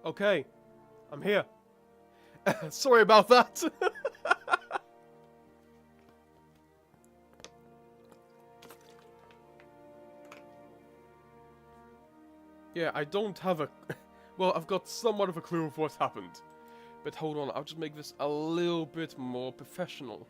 Okay, I'm here. Sorry about that. Yeah, I don't have a... Well, I've got somewhat of a clue of what's happened. But hold on, I'll just make this a little bit more professional.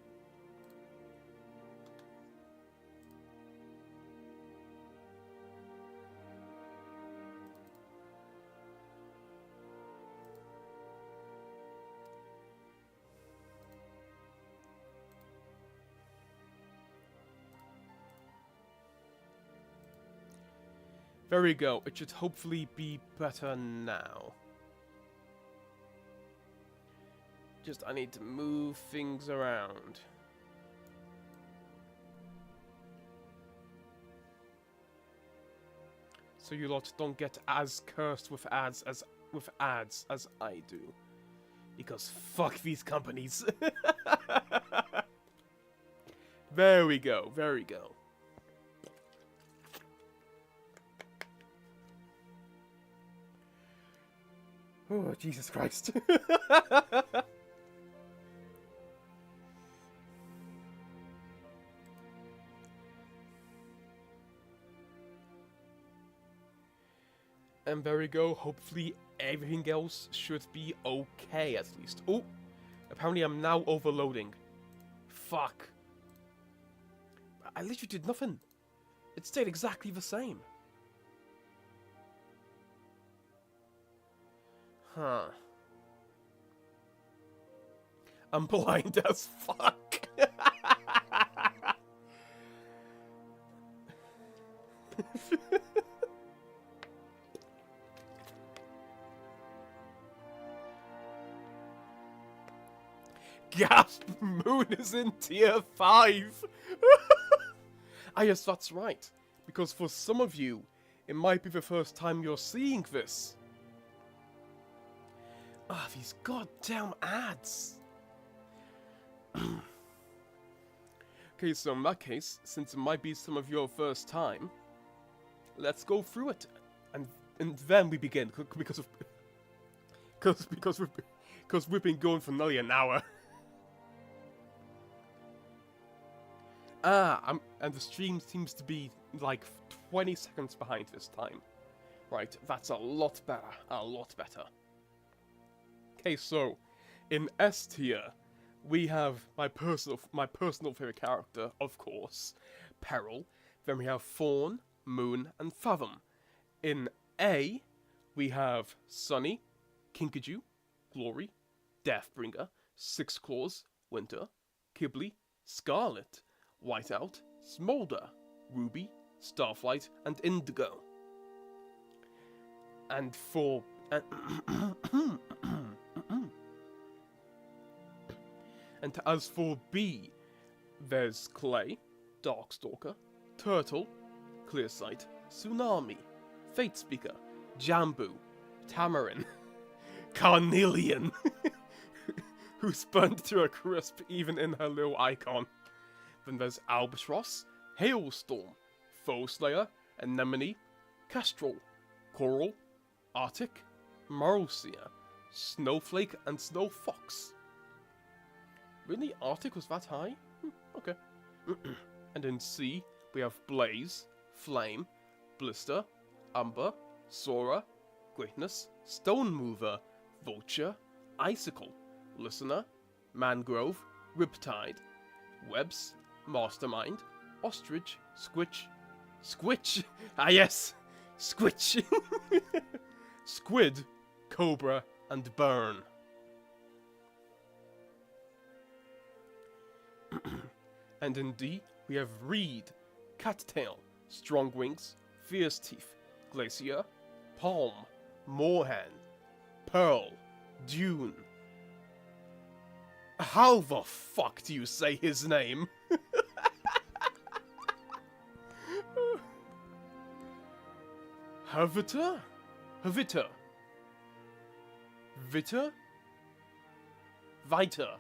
There we go. It should hopefully be better now. Just, I need to move things around. So you lot don't get as cursed with ads as I do. Because fuck these companies. There we go. There we go. Oh, Jesus Christ. And there we go. Hopefully everything else should be okay at least. Oh, apparently I'm now overloading. Fuck. I literally did nothing. It stayed exactly the same. Huh. I'm blind as fuck. Gasp! Moon is in tier 5! Ah yes, that's right. Because for some of you, it might be the first time you're seeing this. Ah, these goddamn ads! Okay, so in that case, since it might be some of your first time, let's go through it. And then we begin, because we've been going for nearly an hour. And the stream seems to be like 20 seconds behind this time. Right, that's a lot better, a lot better. Okay, so in S tier, we have my personal favorite character, of course, Peril. Then we have Fawn, Moon, and Fathom. In A, we have Sunny, Kinkajou, Glory, Deathbringer, Six Claws, Winter, Kibbley, Scarlet, Whiteout, Smolder, Ruby, Starflight, and Indigo. And for... And as for B, there's Clay, Darkstalker, Turtle, Clearsight, Tsunami, Fatespeaker, Jambu, Tamarin, Carnelian, who's burnt to a crisp even in her little icon. Then there's Albatross, Hailstorm, Foeslayer, Anemone, Castrol, Coral, Arctic, Marlseer, Snowflake, and Snowfox. Really? Arctic was that high? Okay. And in C, we have Blaze, Flame, Blister, Umber, Sora, Greatness, Stone Mover, Vulture, Icicle, Listener, Mangrove, Riptide, Webs, Mastermind, Ostrich, Squitch, ah yes, Squitch, Squid, Cobra, and Burn. And in D, we have Reed, Cattail, Strong Wings, Fierce Teeth, Glacier, Palm, Moorhen, Pearl, Dune. How the fuck do you say his name? Havita? Havita? Vita? Vita?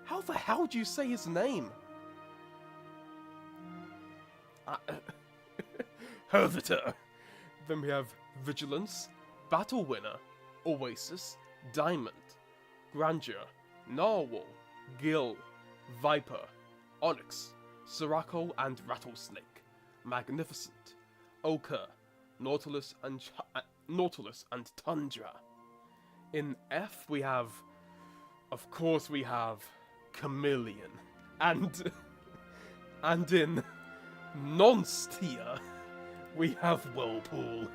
How the hell do you say his name? Hervita. Then we have Vigilance, Battle Winner, Oasis, Diamond, Grandeur, Narwhal, Gill, Viper, Onyx, Sirocco and Rattlesnake, Magnificent, Ochre, Nautilus and Tundra. In F we have, of course we have, Chameleon. And in Nonce tier, we have Whirlpool.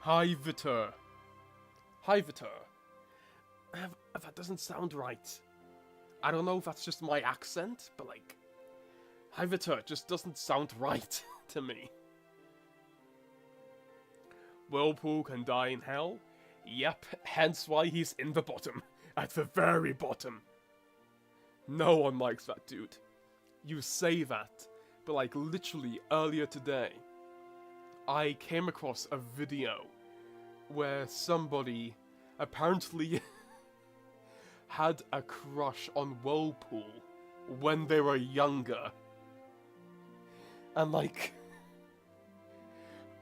Hiveter. That doesn't sound right. I don't know if that's just my accent, but like, Hiveter just doesn't sound right to me. Whirlpool can die in hell? Yep, hence why he's in the bottom. At the very bottom. No one likes that dude. You say that, but like literally earlier today, I came across a video where somebody apparently had a crush on Whirlpool when they were younger. And like,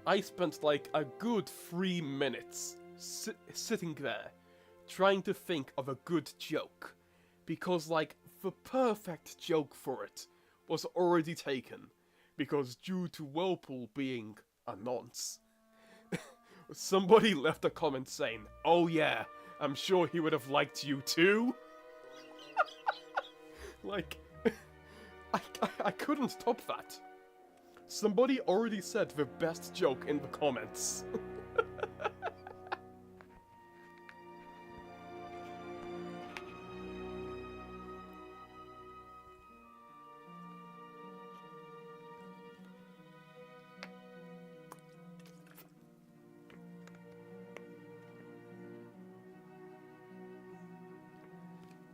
I spent like a good 3 minutes sitting there trying to think of a good joke, because like the perfect joke for it was already taken, because due to Whirlpool being a nonce, somebody left a comment saying, "Oh yeah, I'm sure he would have liked you too." Like, I couldn't top that. Somebody already said the best joke in the comments.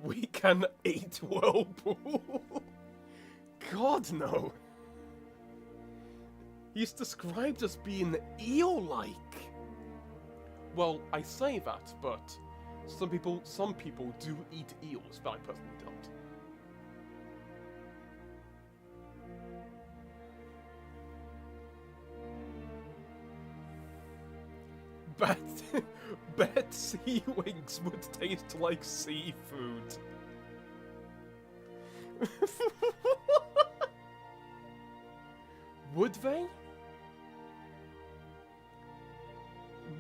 We can eat Whirlpool. God, no. He's described as being eel-like. Well, I say that, but some people do eat eels, but I personally don't. Bet sea wings would taste like seafood. Would they?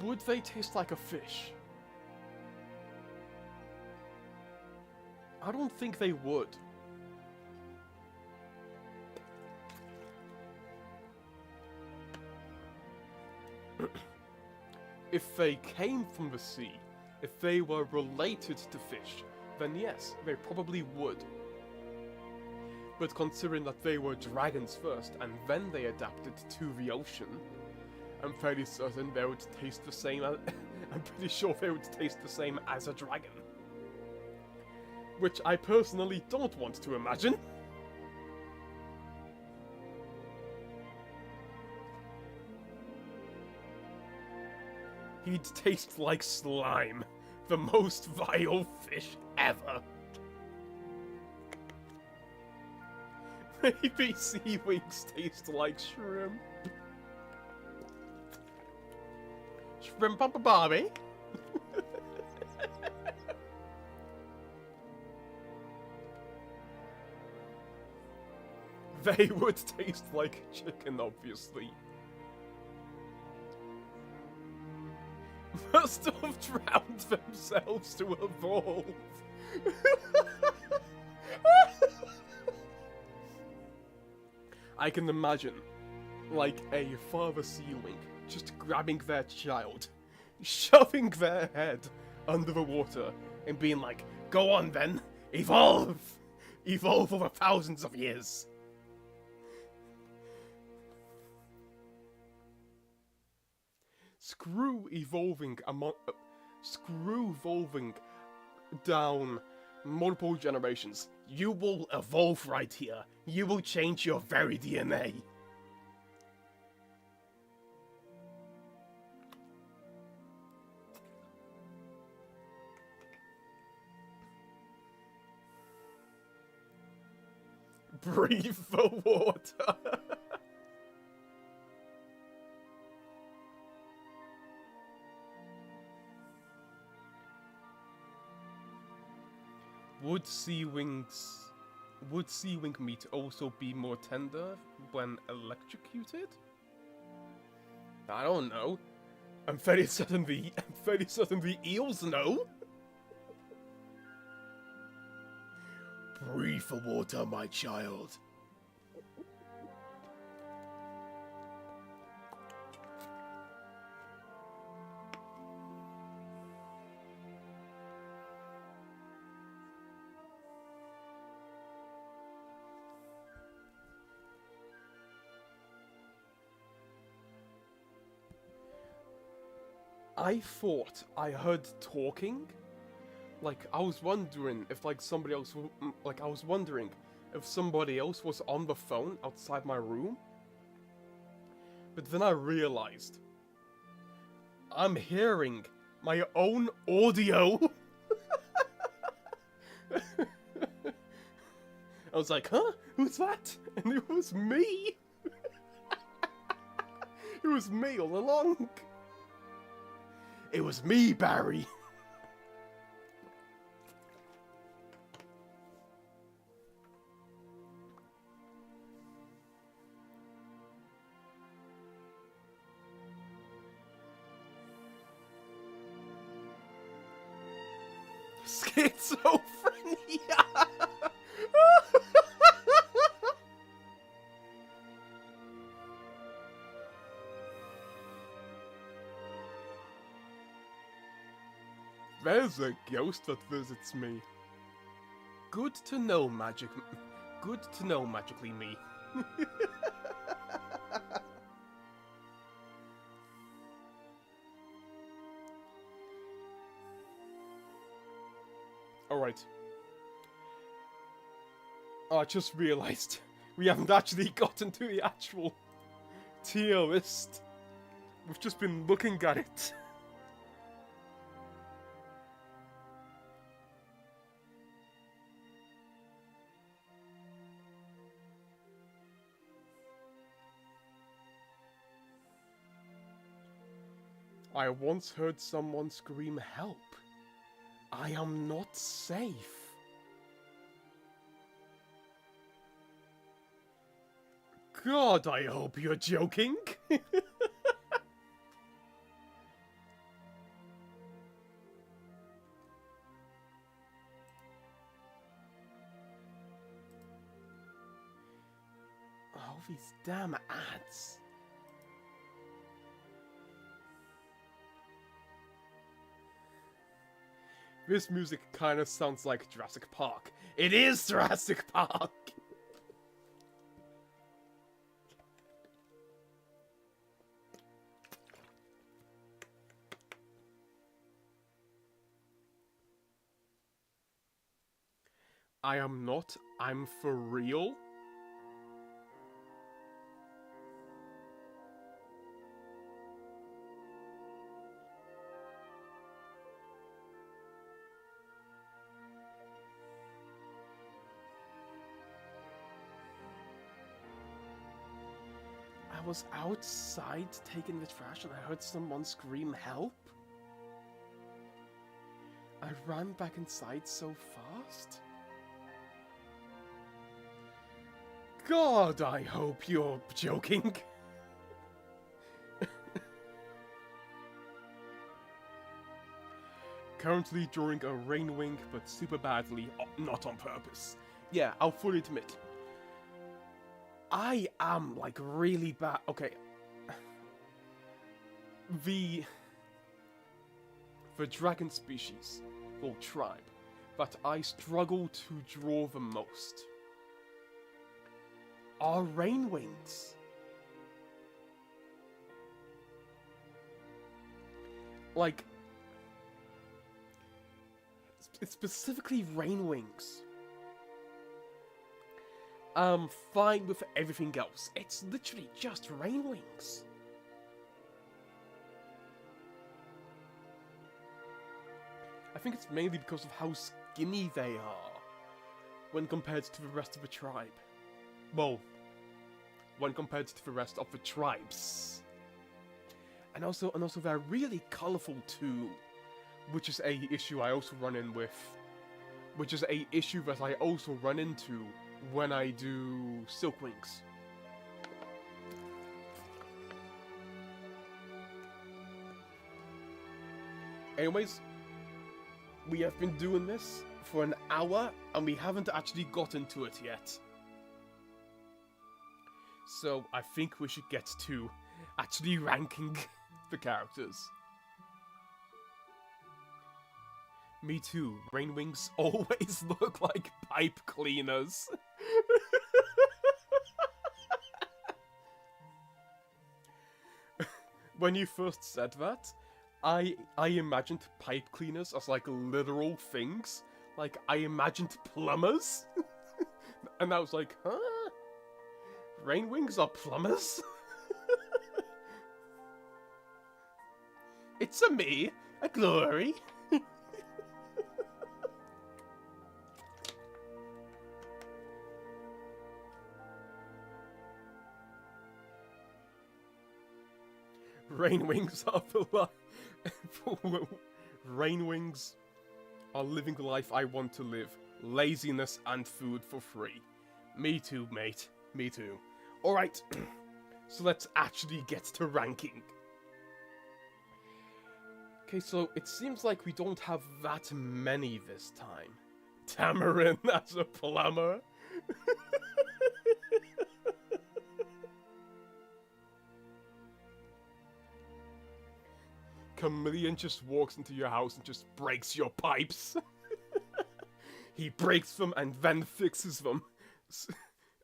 Would they taste like a fish? I don't think they would. If they came from the sea, if they were related to fish, then yes, they probably would. But considering that they were dragons first, and then they adapted to the ocean, I'm fairly certain they would taste the same as... I'm pretty sure they would taste the same as a dragon. Which I personally don't want to imagine. He'd taste like slime. The most vile fish ever. Maybe sea wings taste like shrimp. Shrimp Papa Barbie? They would taste like chicken, obviously. Must have drowned themselves to evolve. I can imagine, like, a father sea wing just grabbing their child, shoving their head under the water, and being like, "Go on then, evolve! Evolve over thousands of years!" Screw evolving down multiple generations. You will evolve right here. You will change your very DNA. Breathe the water. Would sea wing meat also be more tender when electrocuted? I don't know. I'm fairly certain the eels know. Breathe for water, my child. I thought I heard talking. Like, I was wondering if, like, somebody else... Like, I was wondering if somebody else was on the phone outside my room. But then I realized... I'm hearing my own audio. I was like, huh? Who's that? And it was me. It was me all along. It was me, Barry. Schizophrenia. There's a ghost that visits me. Good to know, Good to know, magically me. Alright. Oh, I just realized we haven't actually gotten to the actual tier list. We've just been looking at it. I once heard someone scream, "Help! I am not safe." God, I hope you're joking. Oh, these damn ads. This music kind of sounds like Jurassic Park. It is Jurassic Park! I am not. I'm for real. I was outside taking the trash and I heard someone scream, "Help!" I ran back inside so fast. God, I hope you're joking. Currently drawing a rain wing, but super badly, not on purpose. Yeah, I'll fully admit. I am, like, really bad. Okay. The dragon species, or tribe, that I struggle to draw the most are rain wings. Like, specifically rain wings. I'm fine with everything else. It's literally just rain wings. I think it's mainly because of how skinny they are when compared to the rest of the tribe. well, when compared to the rest of the tribes. And also they're really colourful too, which is a issue I also run in with, which is a issue that I also run into when I do Silkwings. Anyways, we have been doing this for an hour and we haven't actually got into it yet. So I think we should get to actually ranking the characters. Me too. Rainwings always look like pipe cleaners. When you first said that, I imagined pipe cleaners as like literal things. Like I imagined plumbers. And I was like, huh? Rainwings are plumbers? It's a me, a Glory. Rainwings are Rainwings are living the life I want to live. Laziness and food for free. Me too, mate. Me too. Alright, so let's actually get to ranking. Okay, so it seems like we don't have that many this time. Tamarin as a plumber? Chameleon just walks into your house and just breaks your pipes. He breaks them and then fixes them.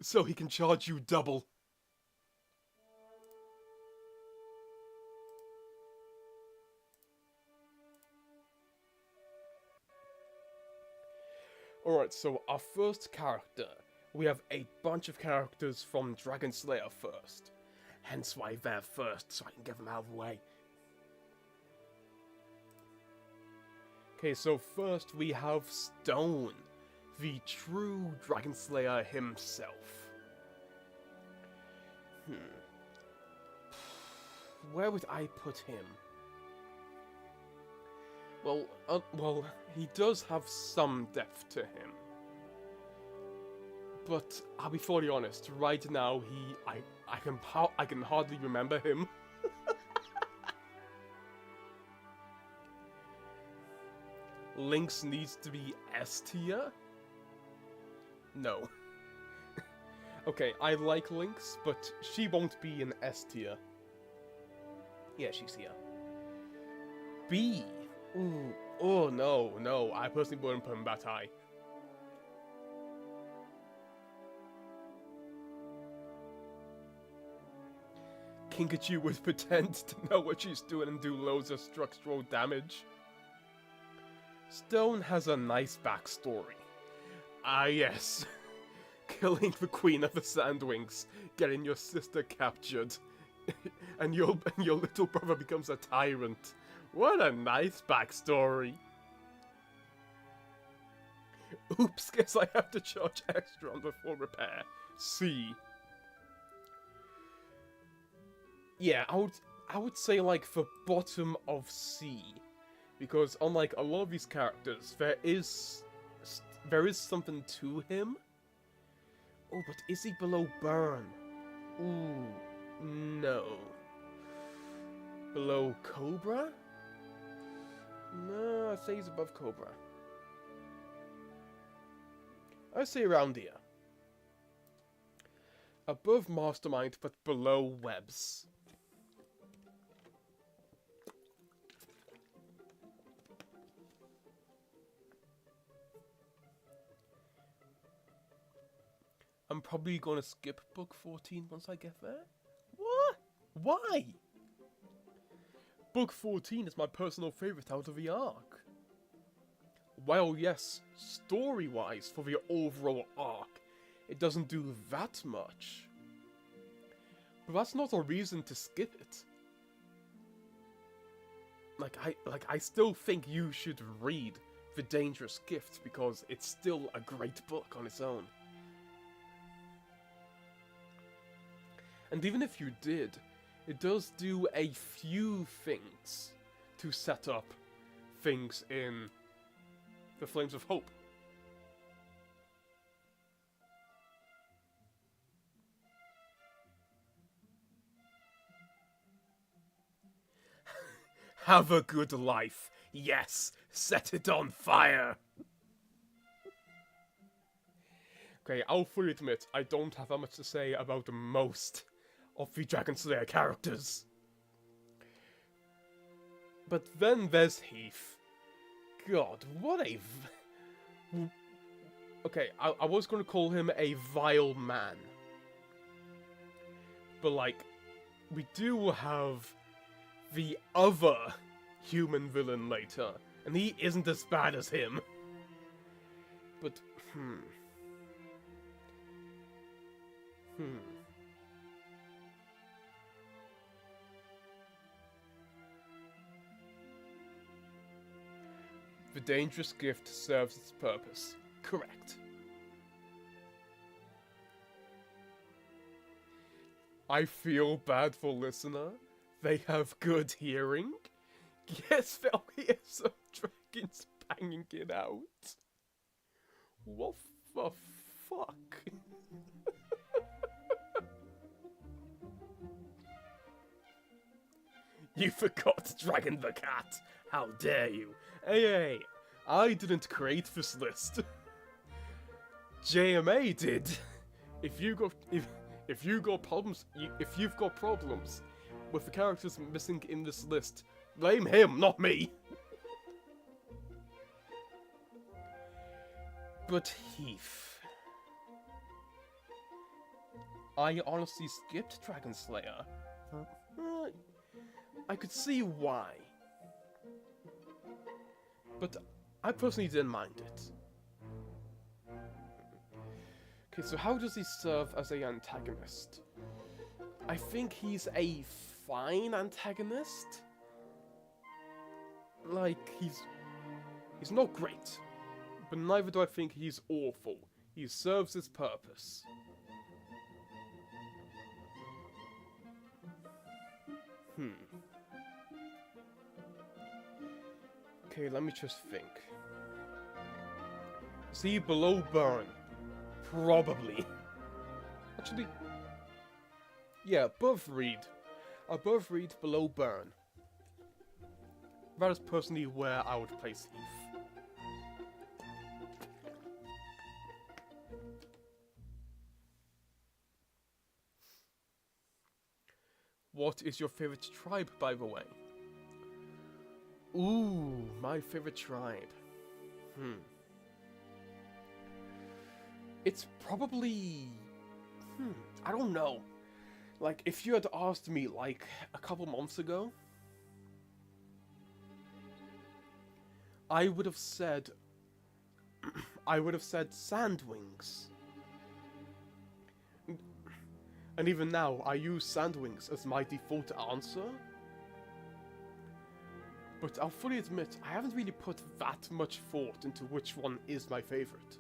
So he can charge you double. Alright, so our first character. We have a bunch of characters from Dragon Slayer first. Hence why they're first, so I can get them out of the way. Okay, so first we have Stone, the true Dragon Slayer himself. Where would I put him? Well, he does have some depth to him. But I'll be fully honest, right now I can hardly remember him. Lynx needs to be S tier? No. Okay, I like Lynx, but she won't be an S tier. Yeah, she's here. B. Ooh. Oh, no. I personally wouldn't put him that high. Kinkachu would pretend to know what she's doing and do loads of structural damage. Stone has a nice backstory. Ah yes, killing the Queen of the Sandwings, getting your sister captured, and your little brother becomes a tyrant. What a nice backstory. Oops, guess I have to charge extra on the full repair. C. Yeah, I would say like the bottom of C. Because unlike a lot of these characters, there is something to him. Oh, but is he below Burn? Ooh, no. Below Cobra? No, I'd say he's above Cobra. I'd say around here. Above Mastermind, but below Webs. I'm probably gonna skip book 14 once I get there. What? Why? Book 14 is my personal favourite out of the arc. While yes, story-wise, for the overall arc, it doesn't do that much. But that's not a reason to skip it. I still think you should read The Dangerous Gift because it's still a great book on its own. And even if you did, it does do a few things to set up things in the Flames of Hope. Have a good life. Yes, set it on fire. Okay, I'll fully admit, I don't have that much to say about most of the Dragon Slayer characters. But then there's Heath. God, what a... Okay, I was going to call him a vile man. But, like, we do have the other human villain later, and he isn't as bad as him. But, The dangerous gift serves its purpose. Correct. I feel bad for listener. They have good hearing. Yes, they'll hear some dragons banging it out. What the fuck? You forgot Dragon the Cat. How dare you? Hey, I didn't create this list. JMA did. If you've got problems with the characters missing in this list, blame him, not me. But Heath, I honestly skipped Dragon Slayer. I could see why. But I personally didn't mind it. Okay, so how does he serve as an antagonist? I think he's a fine antagonist. Like, he's not great. But neither do I think he's awful. He serves his purpose. Okay, let me just think. See, below Burn. Probably. Actually, yeah, above Reed. Above Reed, below Burn. That is personally where I would place Heath. What is your favorite tribe, by the way? Ooh, my favorite tribe. It's probably... I don't know. Like, if you had asked me, like, a couple months ago, I would have said... Sandwings. And even now, I use Sandwings as my default answer. But I'll fully admit, I haven't really put that much thought into which one is my favorite.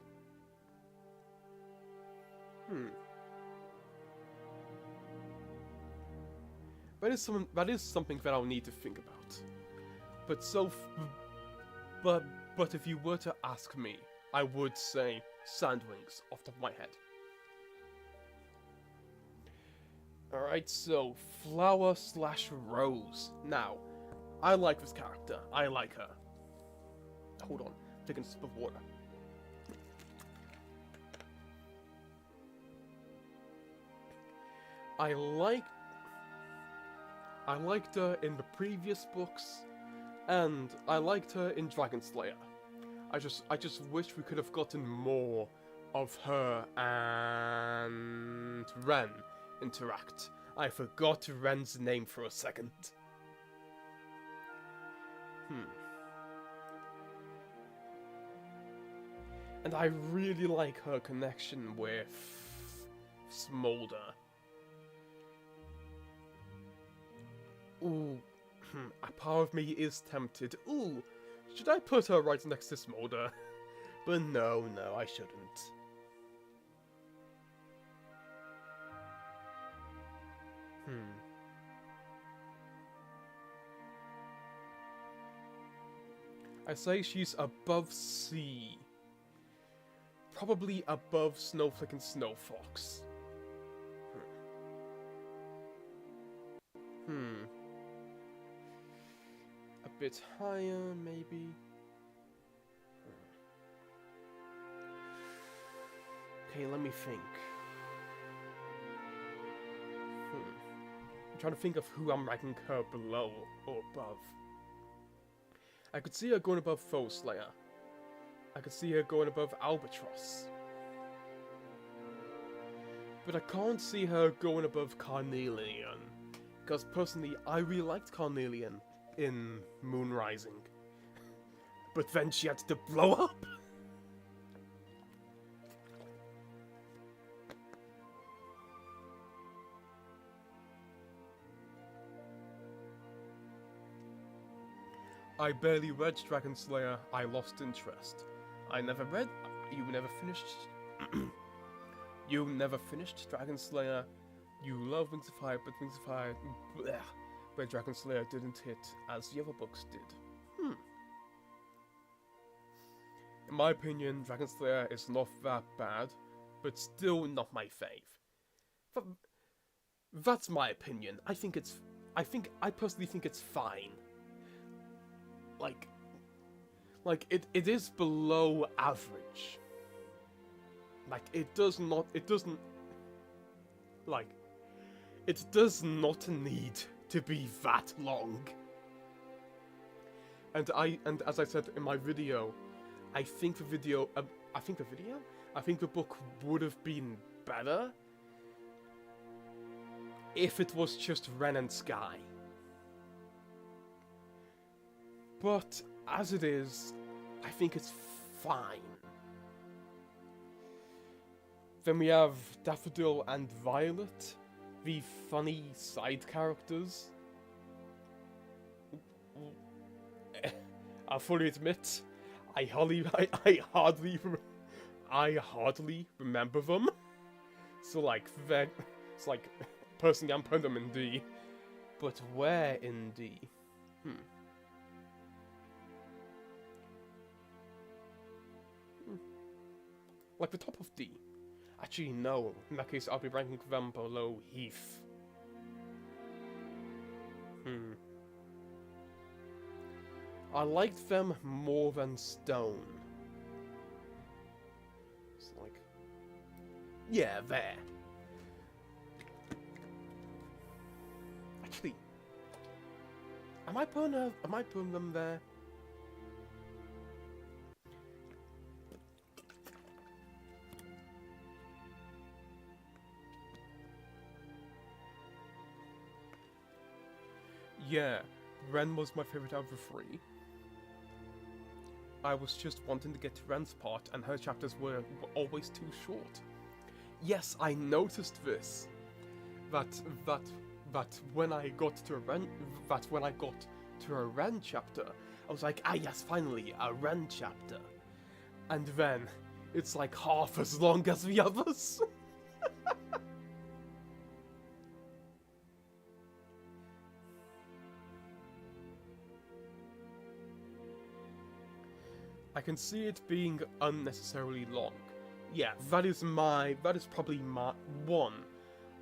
That is something that I'll need to think about. But if you were to ask me, I would say Sandwings off the top of my head. Alright, so Flower/Rose. Now, I like this character. I like her. Hold on, I'm taking a sip of water. I liked her in the previous books, and I liked her in Dragon Slayer. I just wish we could have gotten more of her and Ren interact. I forgot Ren's name for a second. And I really like her connection with Smolder. Ooh, a part of me is tempted. Ooh, should I put her right next to Smolder? But no, I shouldn't. Hmm. I say she's above C. Probably above Snowflake and Snowfox. Hmm. A bit higher, maybe. Okay, let me think. I'm trying to think of who I'm ranking her below or above. I could see her going above Foe Slayer. I could see her going above Albatross. But I can't see her going above Carnelian. Because personally, I really liked Carnelian in Moon Rising. But then she had to blow up! I barely read Dragon Slayer, I lost interest. I never read... You never finished... You never finished Dragon Slayer. You love Wings of Fire, but Wings of Fire... Bleh, where Dragon Slayer didn't hit as the other books did. In my opinion, Dragon Slayer is not that bad, but still not my fave. That's my opinion. I personally think it's fine. Like it is below average. Like it does not need to be that long. And as I said in my video, I think the book would have been better if it was just Ren and Sky. But as it is, I think it's fine. Then we have Daffodil and Violet, the funny side characters. I'll fully admit, I hardly remember them. So it's like personally I'm putting them in D, but where in D? Like the top of D. Actually, no. In that case, I'll be ranking them below Heath. I liked them more than Stone. It's like... Yeah, there. Actually... Am I putting them there? Yeah, Ren was my favourite out of the three. I was just wanting to get to Ren's part, and her chapters were always too short. Yes, I noticed this. That when I got to a Ren chapter, I was like, ah yes, finally, a Ren chapter. And then, it's like half as long as the others. I can see it being unnecessarily long. Yeah, that is probably one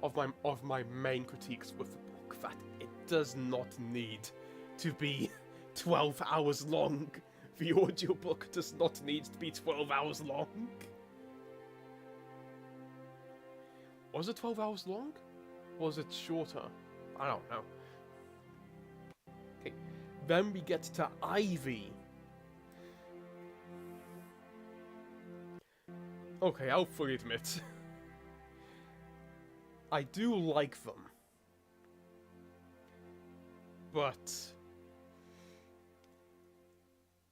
of my main critiques with the book, that it does not need to be 12 hours long. The audiobook does not need to be 12 hours long. Was it 12 hours long? Was it shorter? I don't know. Okay, then we get to Ivy. Okay, I'll fully admit. I do like them. But...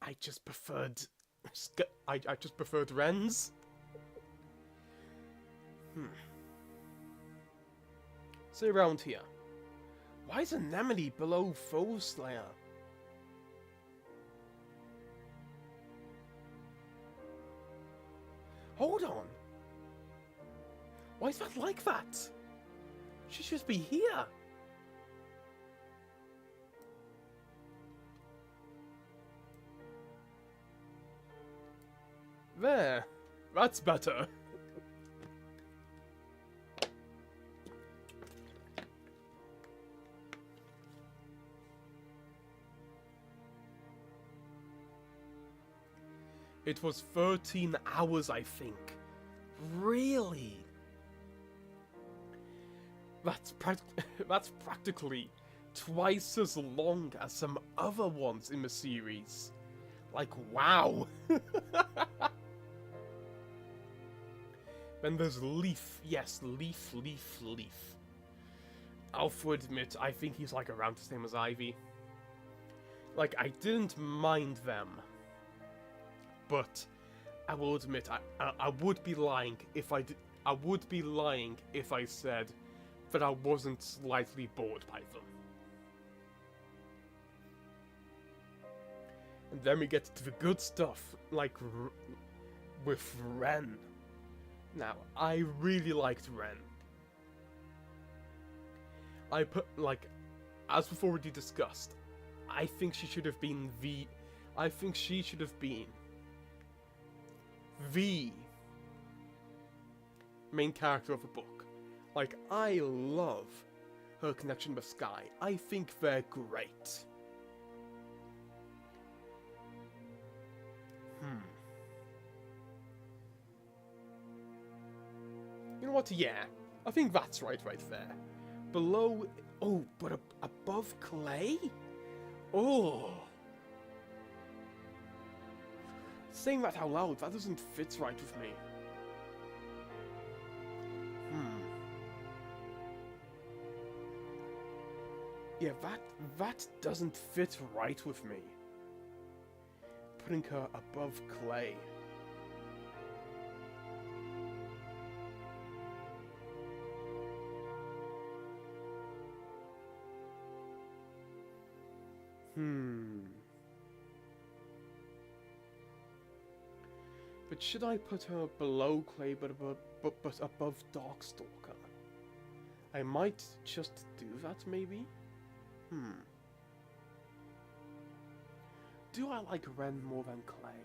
I just preferred Ren's. So around here. Why is Anemone below Foe Slayer? Hold on. Why is that like that? She should be here. There. That's better. It was 13 hours, I think. Really? That's practically twice as long as some other ones in the series. Like, wow. Then there's Leaf. Yes, Leaf. I'll admit, I think he's like around the same as Ivy. Like, I didn't mind them. But I will admit, I would be lying if I did. I would be lying if I said that I wasn't slightly bored by them. And then we get to the good stuff, like with Ren. Now, I really liked Ren. As we've already discussed, I think she should have been the main character of the book. Like, I love her connection with Sky. I think they're great. You know what? Yeah, I think that's right there. Below... Oh, but above Clay? Oh... Saying that out loud, that doesn't fit right with me. Yeah, that doesn't fit right with me. Putting her above Clay. But should I put her below Clay but above Darkstalker? I might just do that, maybe? Do I like Ren more than Clay?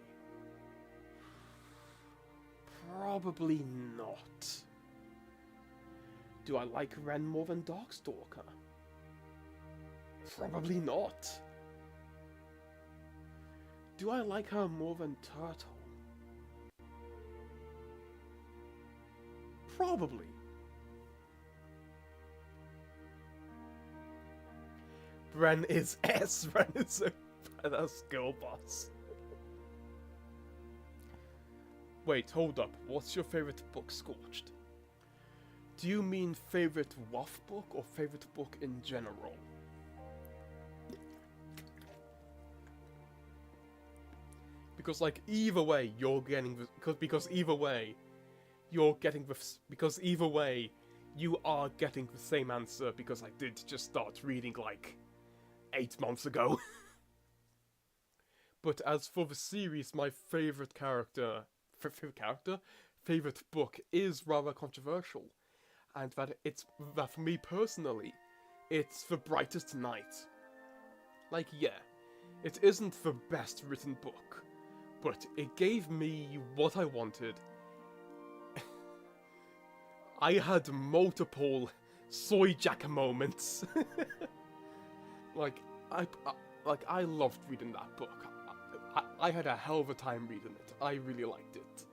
Probably not. Do I like Ren more than Darkstalker? Probably not. Do I like her more than Turtle? Probably. Ren is S. Ren is a girl boss. Wait, hold up. What's your favorite book, Scorched? Do you mean favorite WoW book or favorite book in general? Because like either way, you're getting because either way, you are getting the same answer because I did just start reading like 8 months ago. But as for the series, my favorite book is rather controversial, and that for me personally, it's The Brightest Night. Like, yeah, it isn't the best written book, but it gave me what I wanted. I had multiple soy jack moments. I loved reading that book. I had a hell of a time reading it. I really liked it.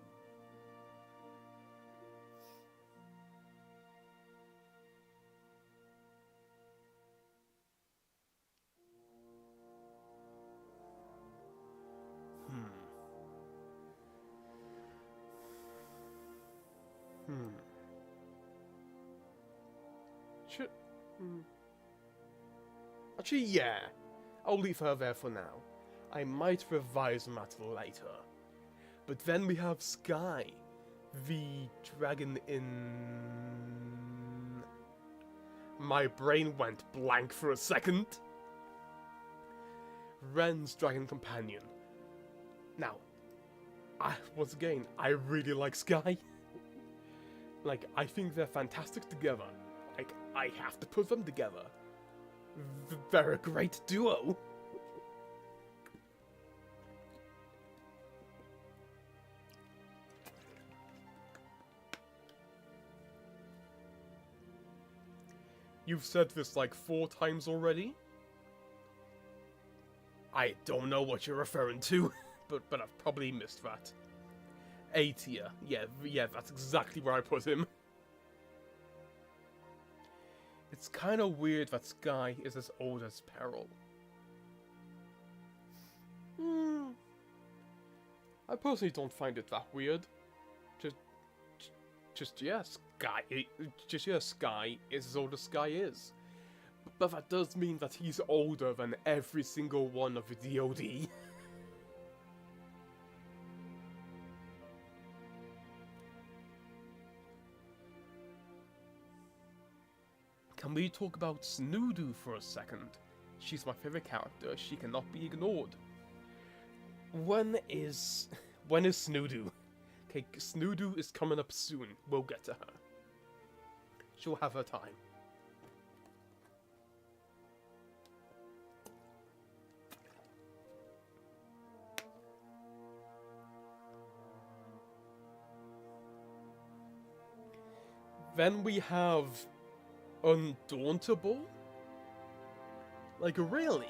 Actually, yeah. I'll leave her there for now. I might revise the matter later. But then we have Sky, the dragon in... My brain went blank for a second. Ren's dragon companion. Now, once again, I really like Sky. Like, I think they're fantastic together. Like, I have to put them together. They're a great duo. You've said this like 4 times already. I don't know what you're referring to, but I've probably missed that. A tier. Yeah, that's exactly where I put him. It's kind of weird that Sky is as old as Peril. I personally don't find it that weird. Sky is as old as Sky is. But that does mean that he's older than every single one of the DoD. Can we talk about Snoodu for a second? She's my favorite character, she cannot be ignored. When is Snoodu? Okay, Snoodu is coming up soon, we'll get to her. She'll have her time. Then we have Undauntable? Like, really?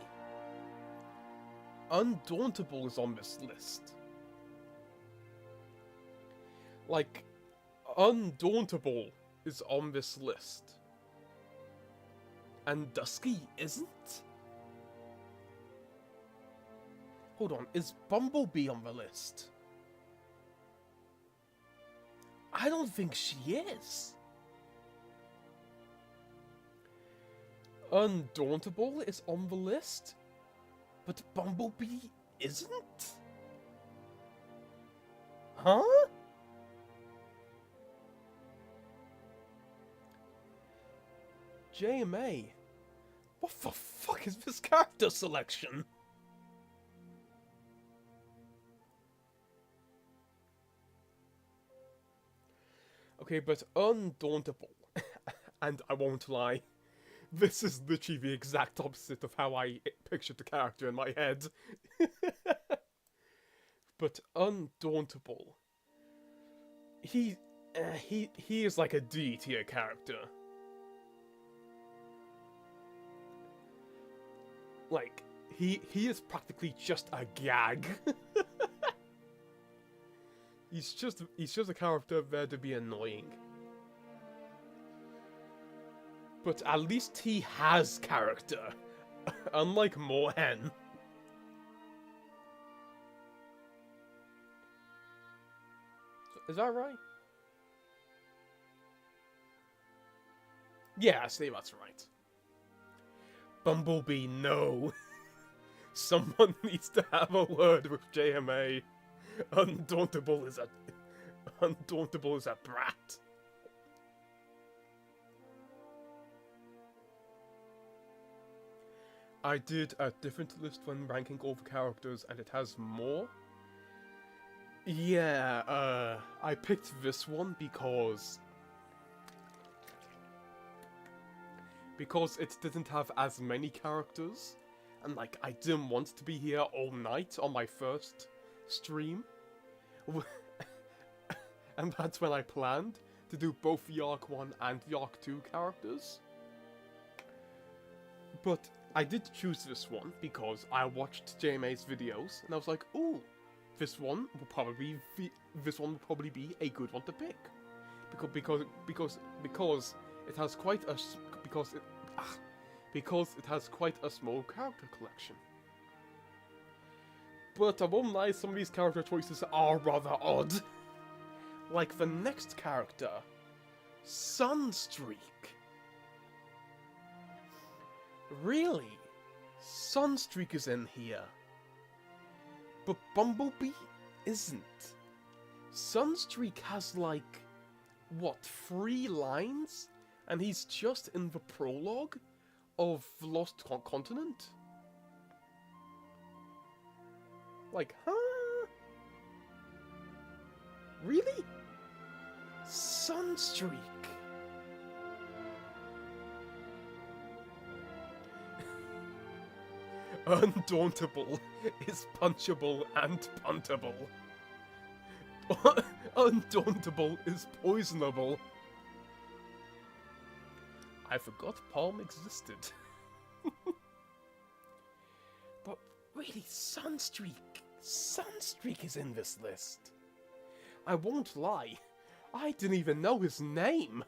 Undauntable is on this list. Like, Undauntable is on this list. And Dusky isn't? Hold on, is Bumblebee on the list? I don't think she is. Undauntable is on the list, but Bumblebee isn't? Huh? JMA, what the fuck is this character selection? Okay, but Undauntable, and I won't lie, this is literally the exact opposite of how I pictured the character in my head. But Undauntable, he is like a D tier character. Like, he is practically just a gag. He's just a character there to be annoying. But at least he has character, unlike Moorhen. Is that right? Yeah, I say that's right. Bumblebee, no. Someone needs to have a word with JMA. Undauntable is a brat. I did a different list when ranking all the characters, and it has more. Yeah, I picked this one because it didn't have as many characters, and like, I didn't want to be here all night on my first stream. And that's when I planned to do both the Arc 1 and the Arc 2 characters. But I did choose this one because I watched JMA's videos, and I was like, ooh, this one will probably be a good one to pick, because it has quite a small character collection. But I won't lie, some of these character choices are rather odd. Like the next character, Sunstreak. Really? Sunstreak is in here. But Bumblebee isn't. Sunstreak has like, what, 3 lines? And he's just in the prologue of The Lost Continent? Like, huh? Really? Sunstreak. Undauntable is punchable and puntable. Undauntable is poisonable. I forgot Palm existed. But really, Sunstreak is in this list. I won't lie, I didn't even know his name.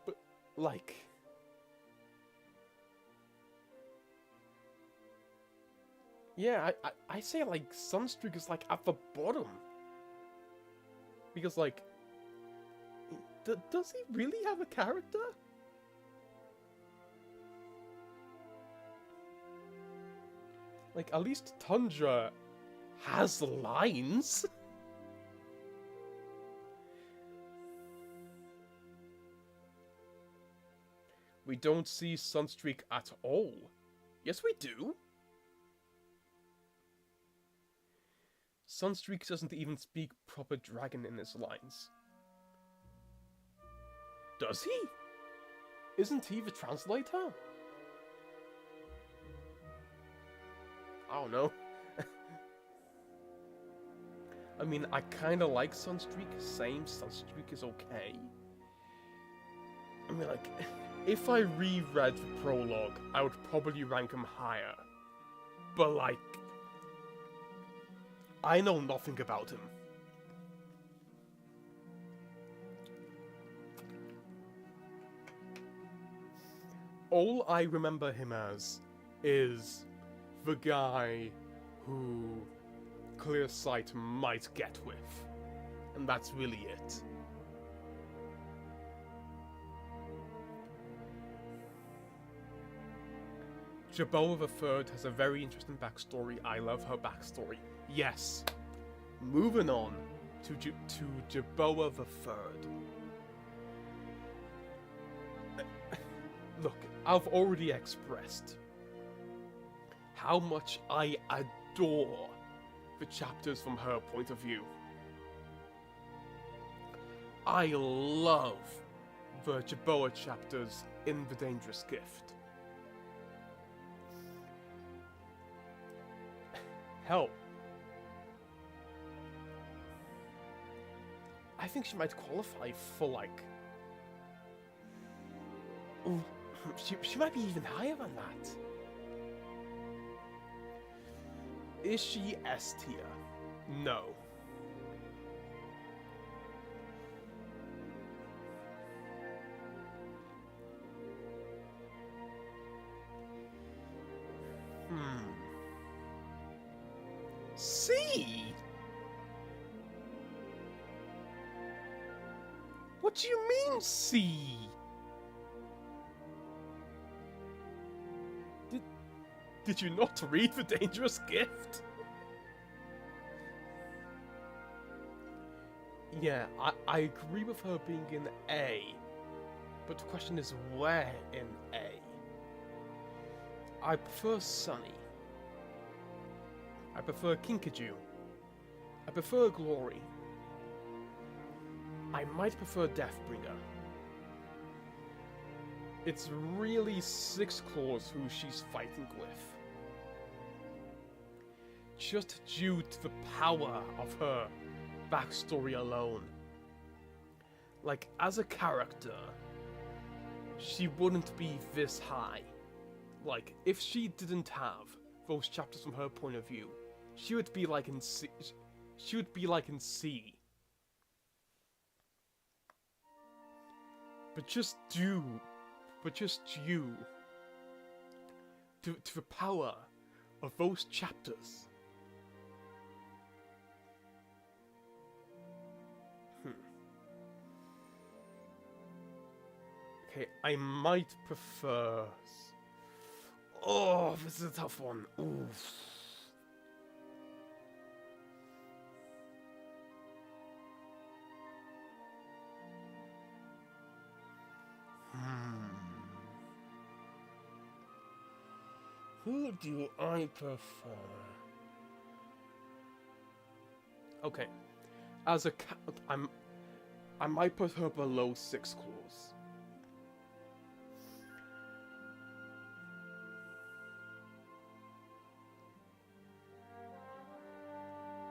But, like... Yeah, I say, like, Sunstreak is, like, at the bottom. Because, like... does he really have a character? Like, at least Tundra has lines. We don't see Sunstreak at all. Yes, we do. Sunstreak doesn't even speak proper dragon in his lines. Does he? Isn't he the translator? I don't know. I mean, I kinda like Sunstreak. Same, Sunstreak is okay. I mean, like, if I reread the prologue, I would probably rank him higher. But, like, I know nothing about him. All I remember him as is the guy who Clearsight might get with. And that's really it. Jerboa III has a very interesting backstory. I love her backstory. Yes. Moving on to Jerboa III. Look, I've already expressed how much I adore the chapters from her point of view. I love the Jerboa chapters in The Dangerous Gift. Hell, I think she might qualify for, like... Ooh, she might be even higher than that. Is she S tier? No. C? What do you mean C? Did you not read The Dangerous Gift? Yeah, I agree with her being in A, but the question is where in A? I prefer Sunny. I prefer Kinkajou. I prefer Glory. I might prefer Deathbringer. It's really Six Claws who she's fighting with. Just due to the power of her backstory alone. Like, as a character, she wouldn't be this high. Like, if she didn't have those chapters from her point of view, she would be like in C. She would be like in C. But just due to the power of those chapters. Okay, I might prefer... Oh, this is a tough one. Oof. Who do I prefer? Okay, as a cat, I might put her below Six Claws.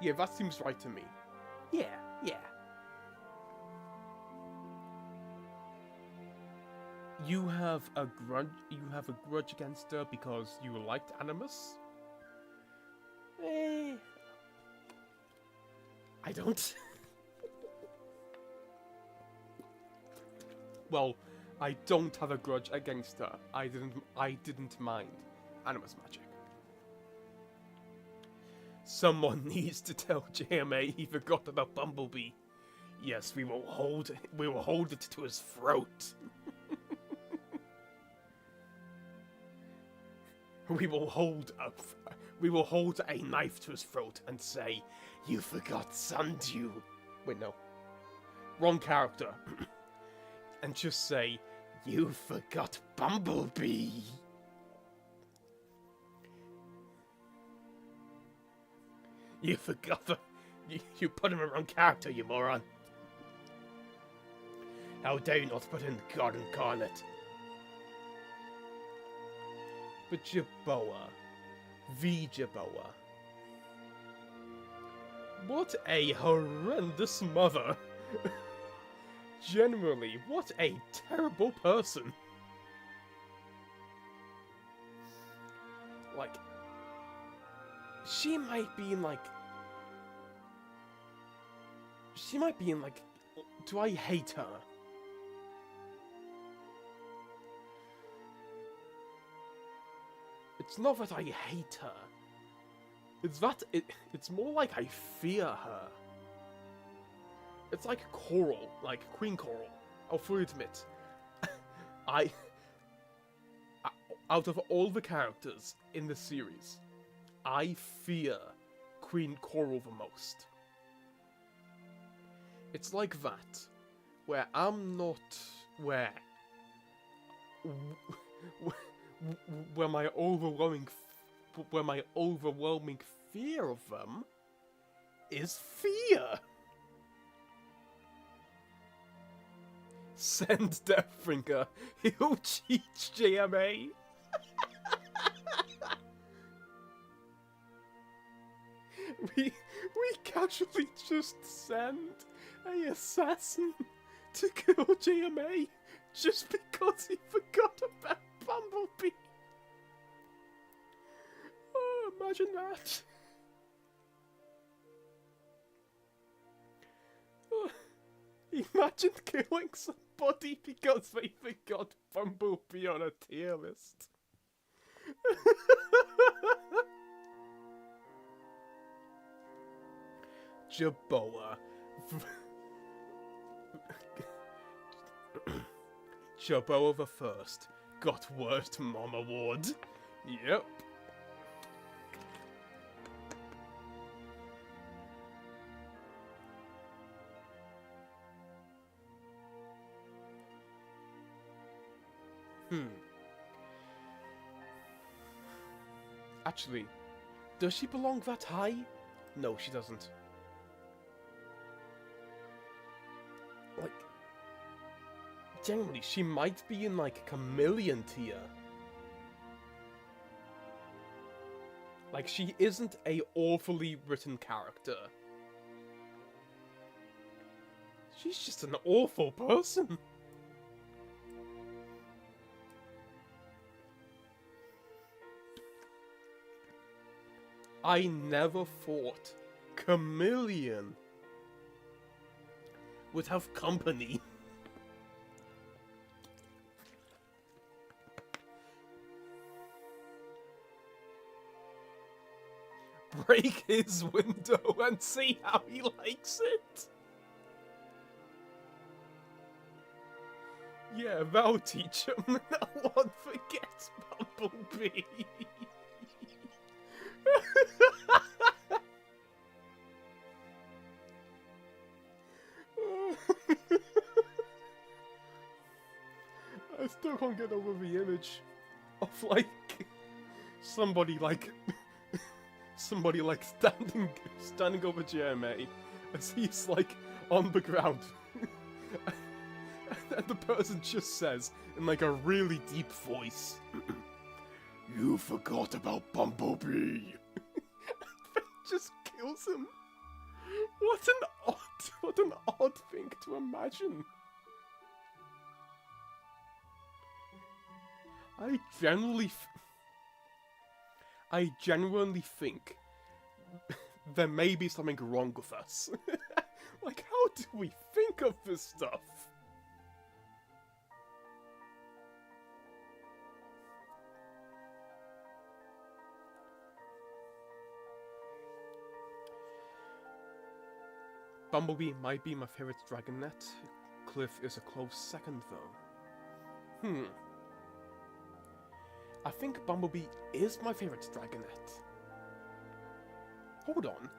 Yeah, that seems right to me. Yeah. You have a grudge against her because you liked Animus? Eh, I don't. Well, I don't have a grudge against her. I didn't mind Animus magic. Someone needs to tell JMA he forgot about Bumblebee. Yes, we will hold it to his throat. We will hold a knife to his throat and say, "You forgot Sundew." Wait, no. Wrong character. And just say, "You forgot Bumblebee." You forgot the... You put him in the wrong character, you moron. How dare you not put in God Incarnate? But Jerboa. The Jerboa. What a horrendous mother. Generally, what a terrible person. Like, she might be in like, do I hate her? It's not that I hate her. It's more like I fear her. It's like Coral, like Queen Coral. I'll fully admit. Out of all the characters in the series, I fear Queen Coral the most. It's like that, where I'm not... where my overwhelming fear of them is fear. Send Deathbringer. He'll teach JMA. we casually just send an assassin to kill JMA just because he forgot about Bumblebee. Oh, imagine that. Oh, imagine killing somebody because they forgot Bumblebee on a tier list. Jerboa. Jerboa the First got Worst Mom Award. Yep. Actually, does she belong that high? No, she doesn't. Like, generally, she might be in, like, Chameleon tier. Like, she isn't a awfully written character. She's just an awful person. I never thought Chameleon would have company. Break his window and see how he likes it. Yeah, that'll teach him. No one forgets Bumblebee. I still can't get over the image of like somebody like standing over JMA as he's like on the ground. And the person just says in like a really deep voice, "You forgot about Bumblebee." That just kills him. What an odd thing to imagine. I genuinely think there may be something wrong with us. Like, how do we think of this stuff? Bumblebee might be my favorite Dragonet. Cliff is a close second, though. I think Bumblebee is my favorite Dragonet. Hold on.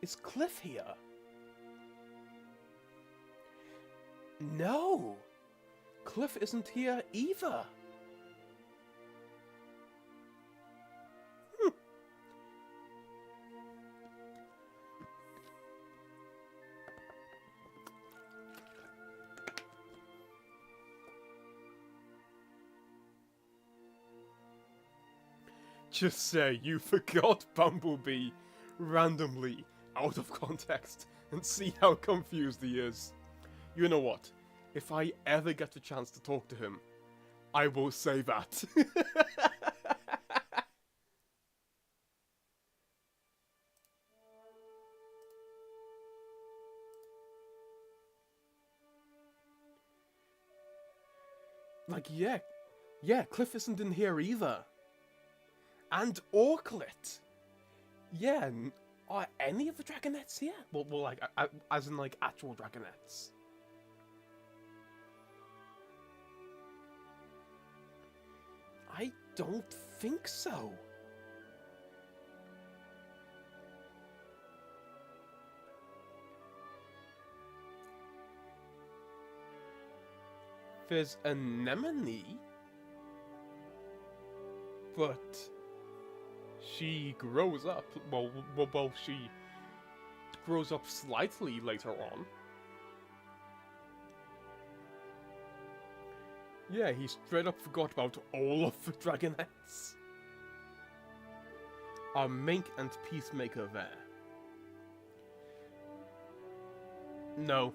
Is Cliff here? No! Cliff isn't here either. Just say you forgot Bumblebee randomly, out of context, and see how confused he is. You know what? If I ever get the chance to talk to him, I will say that. Like, yeah, Cliff isn't in here either. And Orklet. Yeah, are any of the Dragonets here? Well, like, as in, like, actual Dragonets. I don't think so. There's Anemone, but she grows up. Well, she grows up slightly later on. Yeah, he straight up forgot about all of the Dragonets. Are Mink and Peacemaker there? No,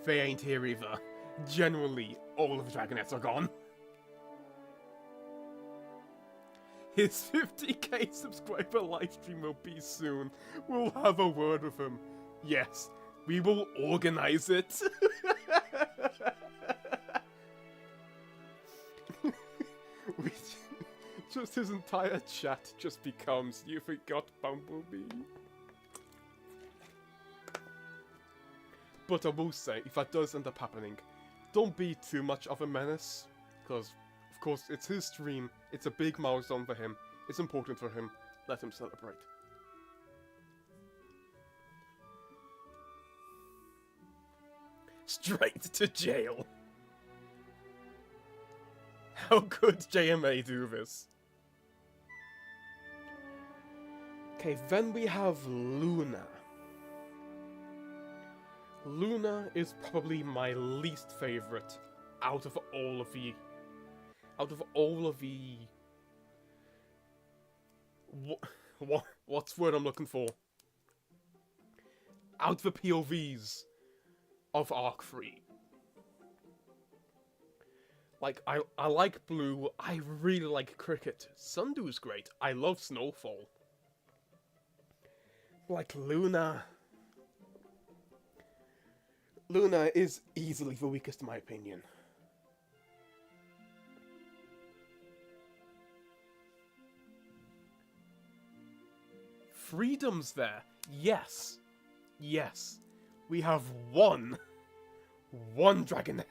they ain't here either. Genuinely, all of the Dragonets are gone. His 50k subscriber livestream will be soon. We'll have a word with him. Yes, we will organize it. Just his entire chat just becomes, you forgot Bumblebee. But I will say, if that does end up happening, don't be too much of a menace, because, of course, it's his stream, it's a big milestone for him, it's important for him, let him celebrate. Straight to jail. How could JMA do this? Okay, then we have Luna. Luna is probably my least favorite out of all of the what's the word I'm looking for? Out of the POVs of Arc 3. Like, I like Blue, I really like Cricket. Sundu's great, I love Snowfall. Like, Luna is easily the weakest in my opinion. Freedom's there. Yes. Yes. We have one Dragonet.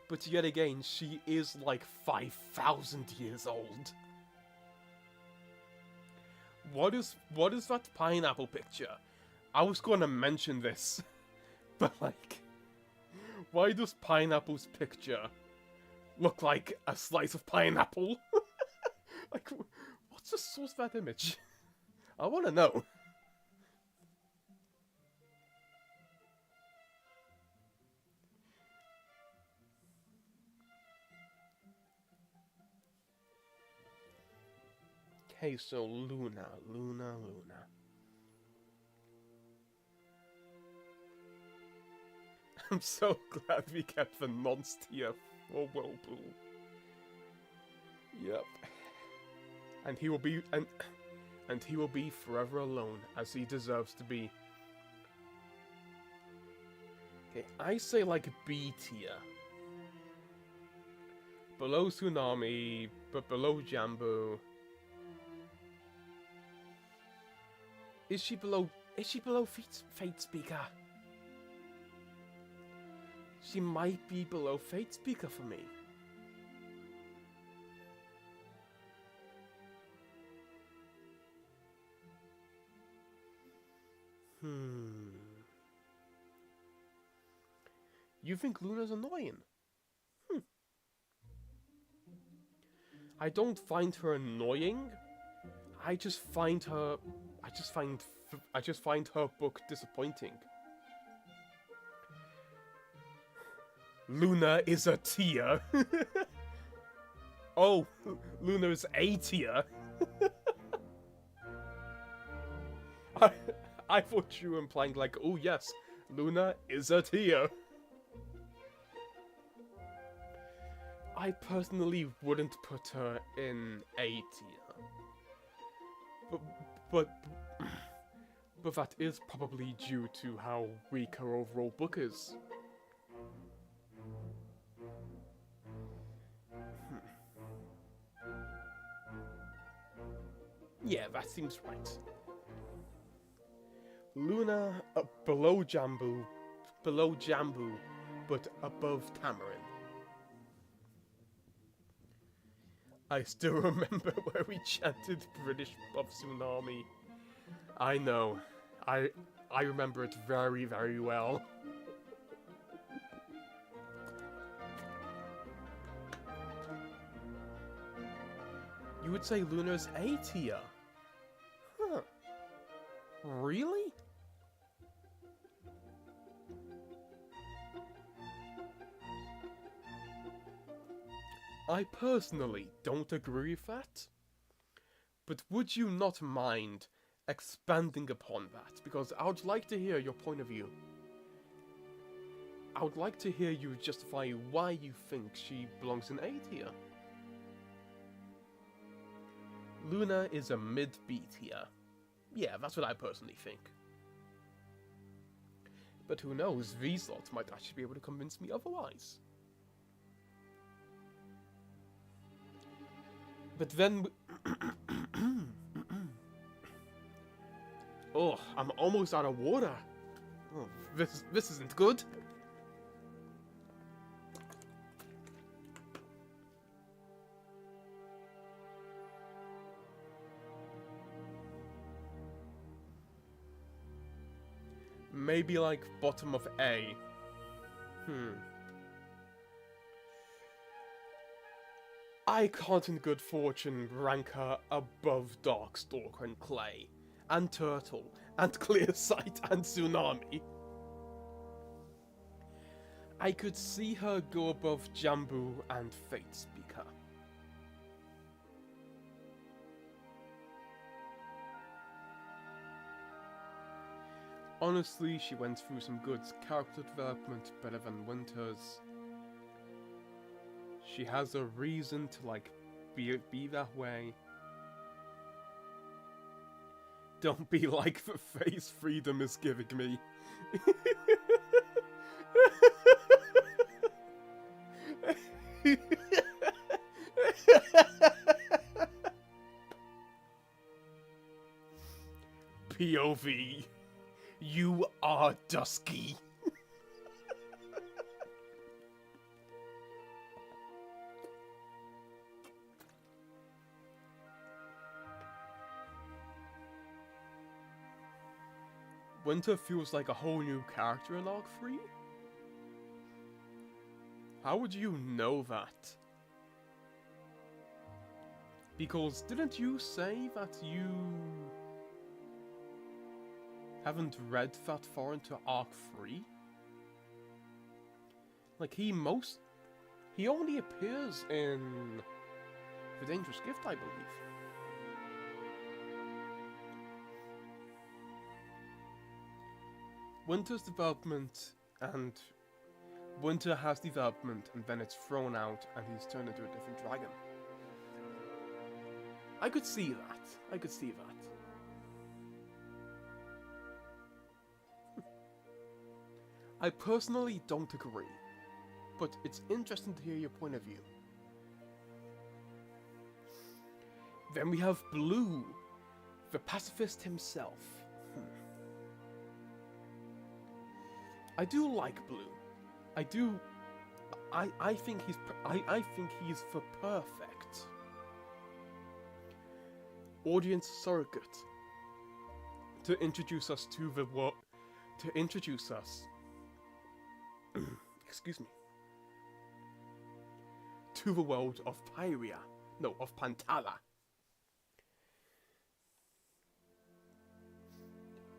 But yet again, she is like 5,000 years old. What is that pineapple picture? I was going to mention this, but like, why does Pineapple's picture look like a slice of pineapple? Like, what's the source of that image? I want to know. Okay, so Luna. I'm so glad we kept the nonce tier or Whirlpool. Yep. And he will be and he will be forever alone, as he deserves to be. Okay, I say like B tier. Below Tsunami, but below Jambu. Is she below Fate Speaker? She might be below Fate Speaker for me. You think Luna's annoying? I don't find her annoying. I just find her book disappointing. Luna is a tier. Oh, Luna is A tier. I thought you were implying like, oh yes, Luna is a tier. I personally wouldn't put her in A tier. But that is probably due to how weak her overall book is. Yeah, that seems right. Luna below Jambu, but above Tamarin. I still remember where we chanted British Buff Tsunami. I know. I remember it very, very well. You would say Luna's A tier? Huh. Really? I personally don't agree with that. But would you not mind expanding upon that? Because I would like to hear your point of view. I would like to hear you justify why you think she belongs in A tier. Luna is a mid-B tier. Yeah, that's what I personally think. But who knows, Vslot might actually be able to convince me otherwise. But then... Oh, I'm almost out of water. Oh, this isn't good. Maybe like bottom of A. I can't in good fortune rank her above Darkstalker and Clay, and Turtle, and Clearsight, and Tsunami. I could see her go above Jambu and Fate Speaker. Honestly, she went through some good character development, better than Winters. She has a reason to, like, be that way. Don't be like the face Freedom is giving me. POV. You are Dusky. Winter feels like a whole new character in Arc 3? How would you know that? Because didn't you say that you haven't read that far into Arc 3? Like, he only appears in The Dangerous Gift, I believe. Winter's development and Winter has development, and then it's thrown out, and he's turned into a different dragon. I could see that. I could see that. I personally don't agree, but it's interesting to hear your point of view. Then we have Blue, the pacifist himself. I do like Blue. I do. I think he's. I think he's the perfect audience surrogate to introduce us to the world. To introduce us. Excuse me. To the world of Pyria. No, of Pantala.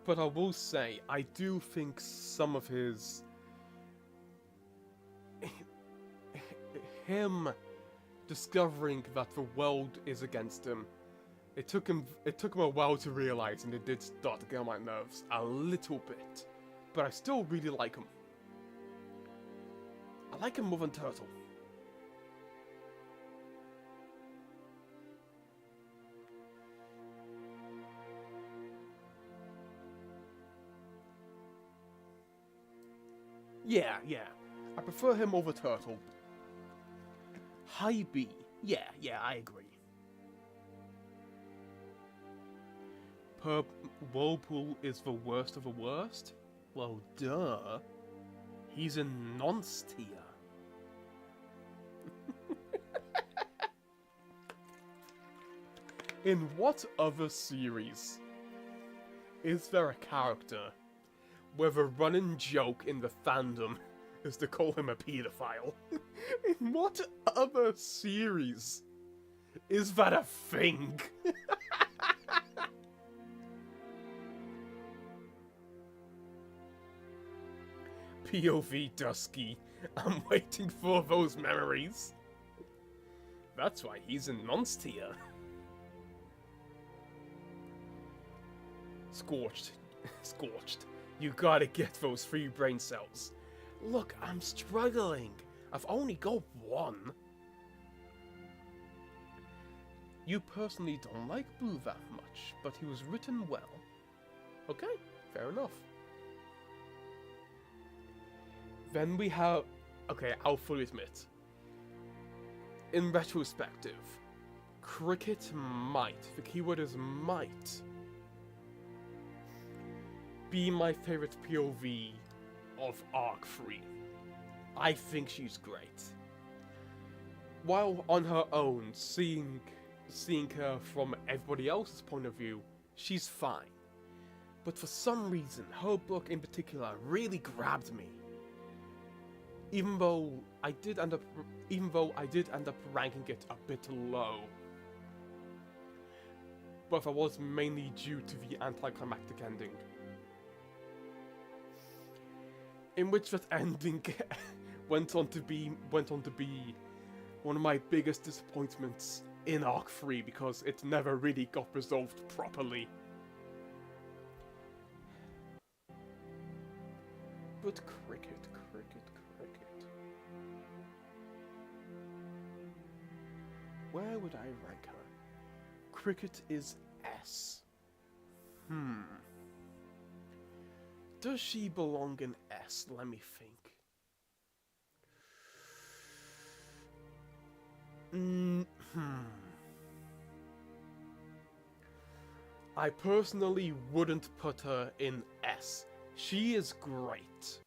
But I will say, I do think some of his... him discovering that the world is against him, it took him a while to realize, and it did start to get on my nerves a little bit. But I still really like him. I like him more than Turtle. Yeah. I prefer him over Turtle. High B. Yeah, I agree. Whirlpool is the worst of the worst? Well, duh. He's a nonce tier. In what other series is there a character where the running joke in the fandom is to call him a paedophile? In what other series is that a thing? POV Dusky, I'm waiting for those memories. That's why he's a nonce tier. Scorched. You gotta get those 3 brain cells. Look, I'm struggling. I've only got 1. You personally don't like Blue that much, but he was written well. Okay, fair enough. Then we have... Okay, I'll fully admit. In retrospective, Cricket might, the keyword is might, be my favorite POV of Arc 3. I think she's great. While on her own, seeing her from everybody else's point of view, she's fine. But for some reason, her book in particular really grabbed me. Even though I did end up ranking it a bit low. But that was mainly due to the anticlimactic ending. In which that ending went on to be one of my biggest disappointments in Arc 3 because it never really got resolved properly. But Cricket. Where would I rank her? Cricket is S. Does she belong in S? Let me think. I personally wouldn't put her in S. She is great.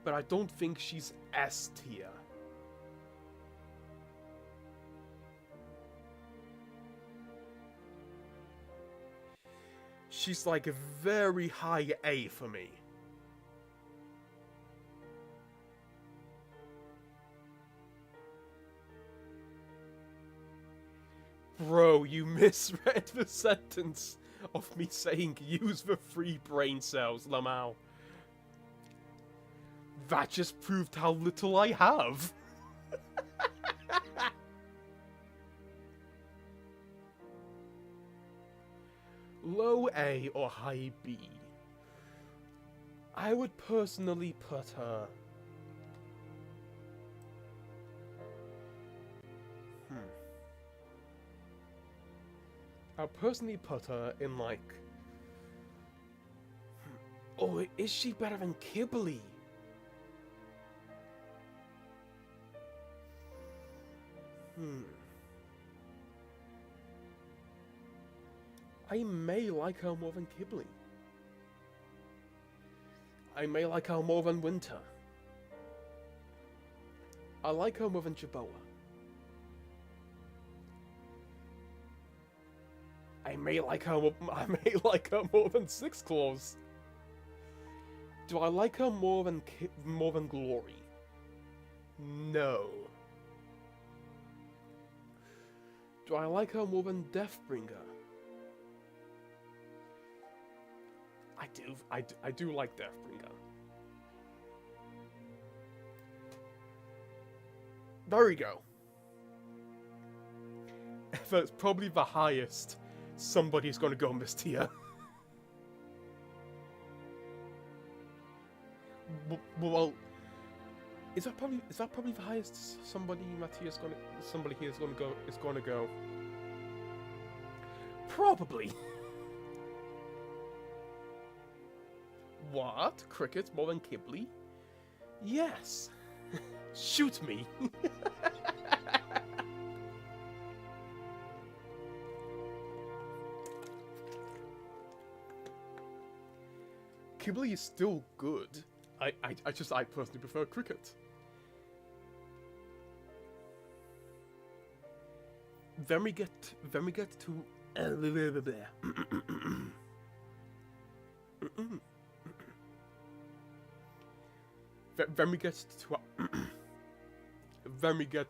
But I don't think she's S tier. She's like a very high A for me. Bro, you misread the sentence of me saying use the 3 brain cells, Lamau. That just proved how little I have. Low A or high B? I would personally put her I'll personally put her in like... Oh, is she better than Kibble? I may like her more than Kibble. I may like her more than Winter. I like her more than Jerboa. I may like her more than Six Claws. Do I like her more than Glory? No. Do I like her more than Deathbringer? I do like Deathbringer. There we go. That's probably the highest somebody's gonna go in this tier. Well, is that probably the highest somebody here is gonna go? Probably. What? Cricket more than Kibble? Yes. Shoot me. Kibble is still good. I personally prefer Cricket. Then we get to then we get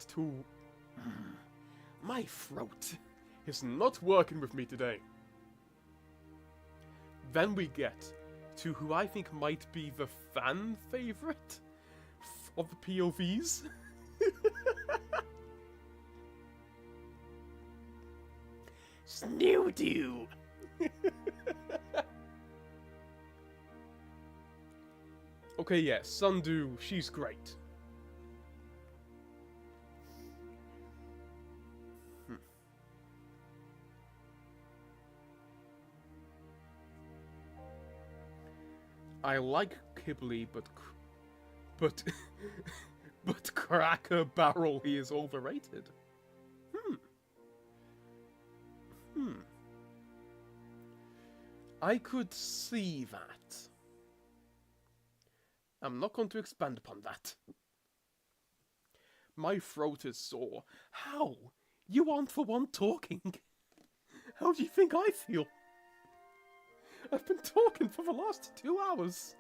to my throat is not working with me today. Then we get to who I think might be the fan favorite of the POVs. Snoodoo. Okay, yeah, Sundew, she's great. I like Kibble, but Cracker Barrel, he is overrated. I could see that. I'm not going to expand upon that. My throat is sore. How? You aren't the one talking. How do you think I feel? I've been talking for the last 2 hours.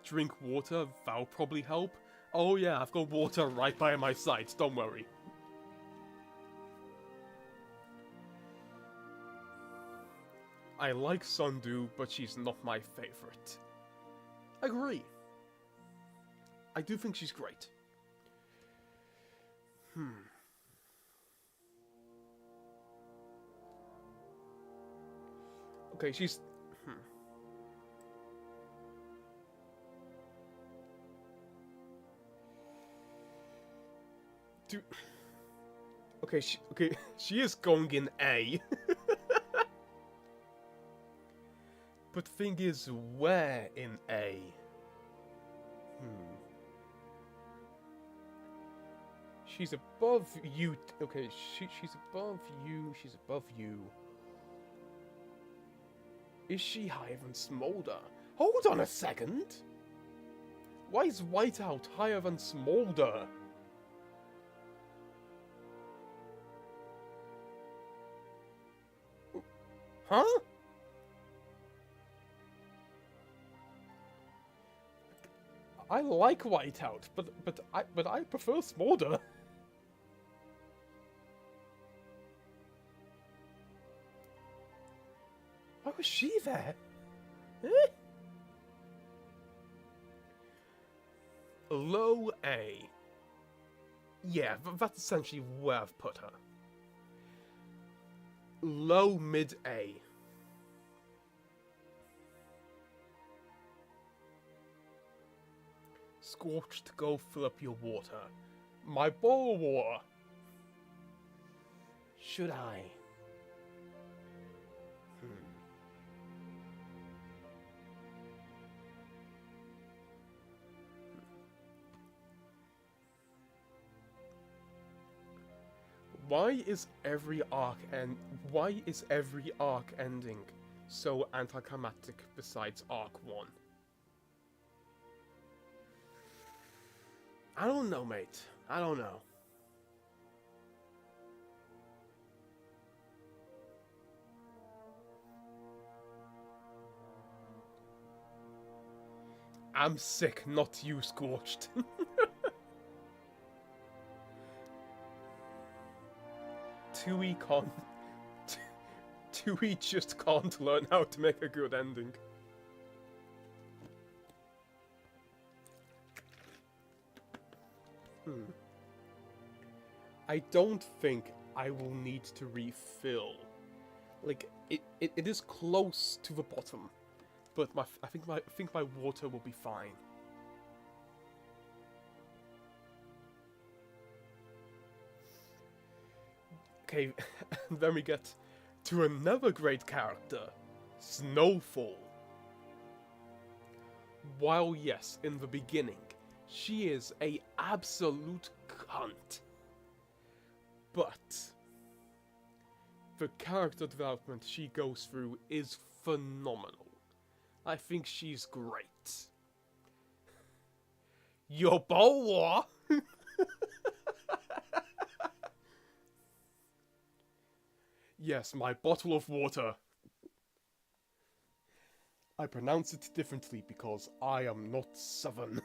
Drink water, that'll probably help. Oh yeah, I've got water right by my side, don't worry. I like Sundew, but she's not my favorite. Agree. I do think she's great. Okay, she's... Okay, she is going in A. But thing is, where in A? She's above you. Okay, she's above you. She's above you. Is she higher than Smolder? Hold on a second. Why is Whiteout higher than Smolder? Huh? I like Whiteout, but I prefer Smolder. Why was she there? Eh? Low A. Yeah, that's essentially where I've put her. Low mid A. Scorched, go fill up your water. My bowl of water. Should I? Why is every arc ending so anticlimactic besides arc 1? I don't know, mate. I don't know. I'm sick, not you, Scorched. Tui can't... Tui just can't learn how to make a good ending. I don't think I will need to refill. Like, it is close to the bottom, but I think my water will be fine. Okay, then we get to another great character, Snowfall. While yes, in the beginning, she is a absolute cunt, but the character development she goes through is phenomenal. I think she's great. Your bowl. Yes, my bottle of water. I pronounce it differently because I am not Southern.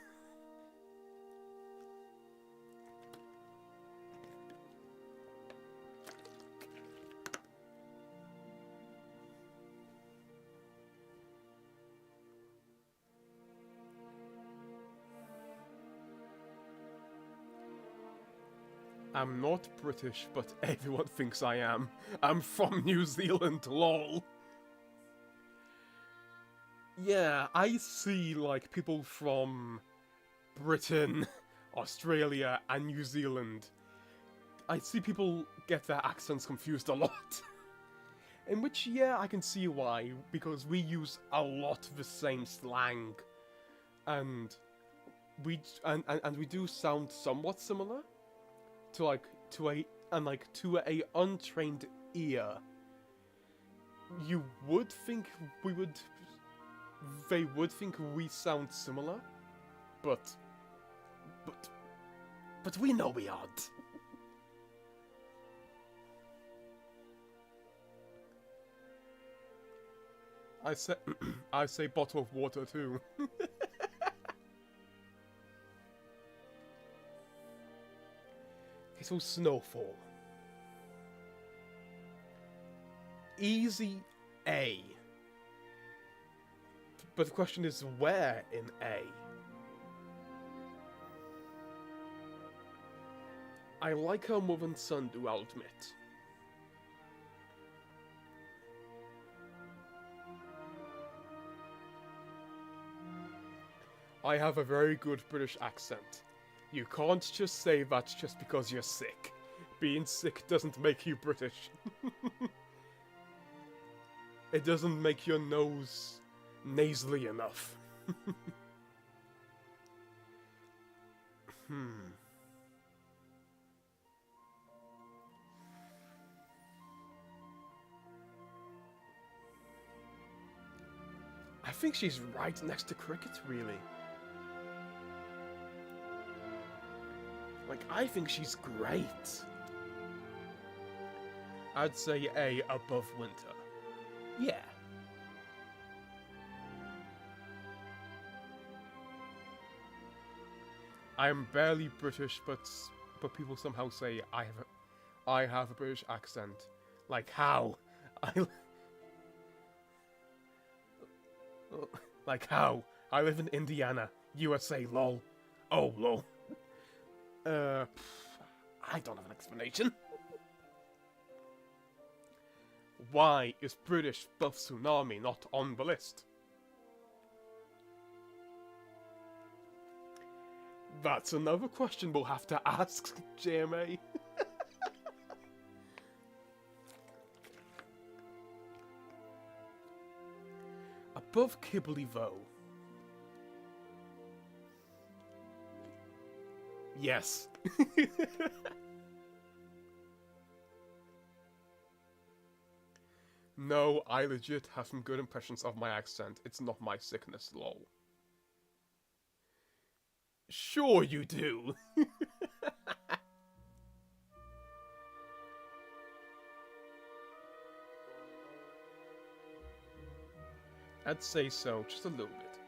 I'm not British, but everyone thinks I am. I'm from New Zealand, lol. Yeah, I see, like, people from Britain, Australia, and New Zealand. I see people get their accents confused a lot. In which, yeah, I can see why, because we use a lot of the same slang. And we do sound somewhat similar. To a untrained ear, you would think they would think we sound similar, but we know we aren't. I say bottle of water too. So Snowfall. Easy A. But the question is, where in A? I like her more than Sundu, I'll admit. I have a very good British accent. You can't just say that just because you're sick. Being sick doesn't make you British. It doesn't make your nose nasally enough. I think she's right next to Cricket, really. Like, I think she's great. I'd say A above Winter. Yeah. I am barely British, but people somehow say I have a British accent. Like how? Like how? I live in Indiana, USA, lol. Oh, lol. I don't have an explanation. Why is British Buff Tsunami not on the list? That's another question we'll have to ask JMA. Above Kibbley, though. Yes. No, I legit have some good impressions of my accent. It's not my sickness, lol. Sure you do. I'd say so, just a little bit.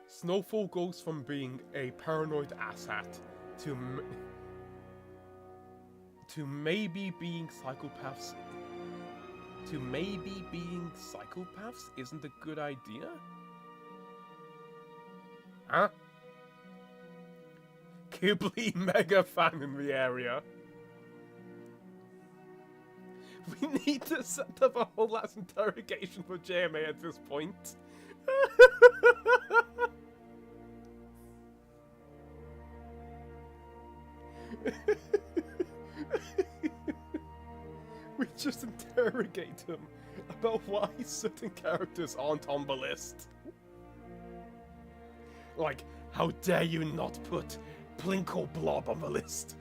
Snowfall goes from being a paranoid asshat to maybe being psychopaths. To maybe being psychopaths isn't a good idea? Huh? Ghibli mega fan in the area. We need to set up a whole ass interrogation for JMA at this point. We just interrogate him about why certain characters aren't on the list. Like, how dare you not put Plinko Blob on the list?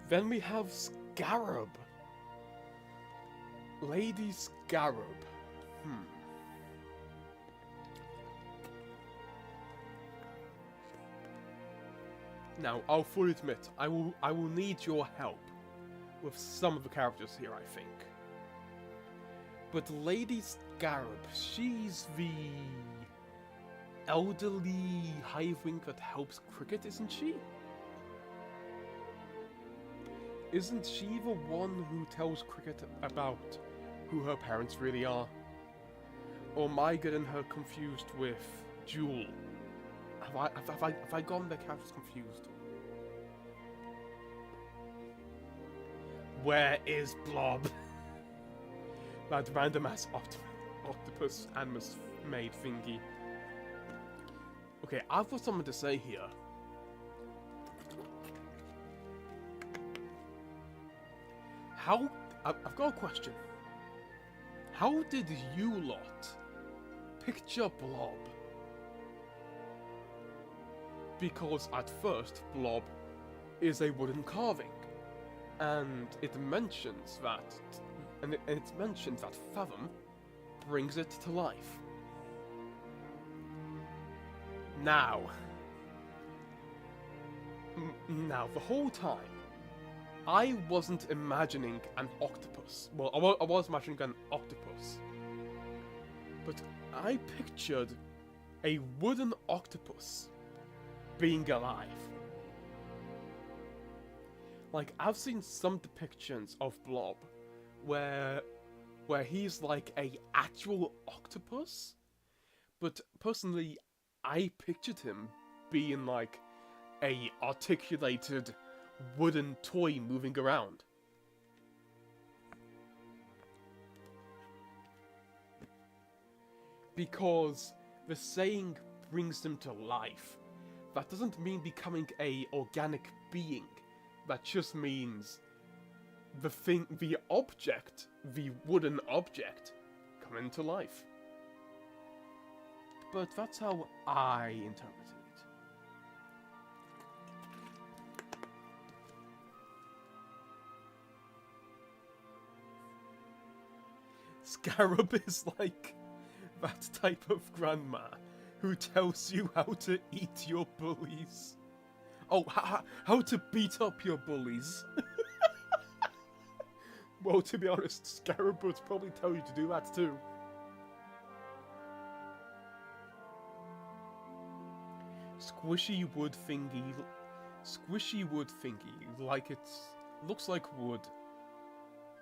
Then we have Scarab. Lady Scarab. Now, I'll fully admit, I will need your help with some of the characters here, I think. But Lady Scarab, she's the elderly hiveling that helps Cricket, isn't she? Isn't she the one who tells Cricket about who her parents really are? Or am I getting her confused with Jewel? Have I gotten the characters confused? Where is Blob? That random ass octopus animus made thingy. Okay, I've got something to say here. I've got a question. How did you lot picture Blob? Because at first, Blob is a wooden carving, and it mentions that, Fathom brings it to life. Now, the whole time, I wasn't imagining an octopus. Well, I was imagining an octopus, but I pictured a wooden octopus being alive. Like, I've seen some depictions of Blob where he's like a actual octopus, but personally I pictured him being like a articulated wooden toy moving around. Because the saying brings them to life. That doesn't mean becoming a organic being. That just means the object, the wooden object, coming to life. But that's how I interpreted it. Scarab is like that type of grandma who tells you how to eat your bullies. Oh, how to beat up your bullies. Well, to be honest, Scarab would probably tell you to do that too. Squishy wood thingy, like looks like wood,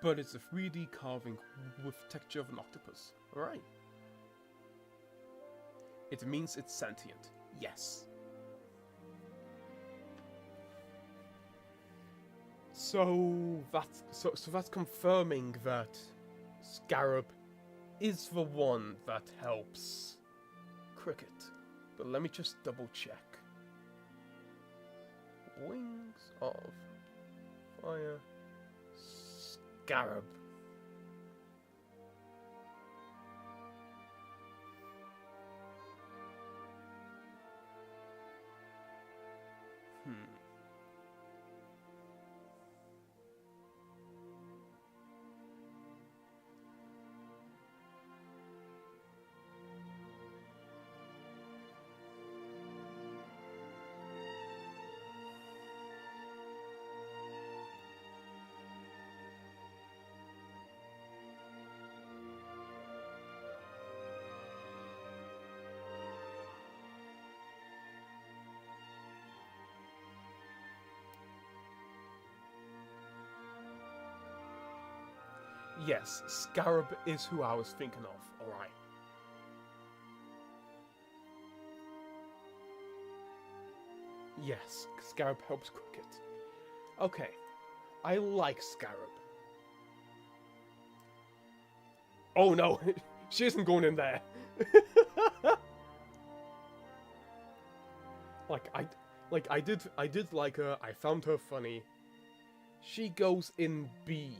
but it's a 3D carving with texture of an octopus. Alright. It means it's sentient. Yes. So that's confirming that Scarab is the one that helps Cricket. But let me just double check. Wings of Fire Scarab. Yes, Scarab is who I was thinking of, alright. Yes, Scarab helps Cricket. Okay, I like Scarab. Oh no, she isn't going in there. I did like her, I found her funny. She goes in B.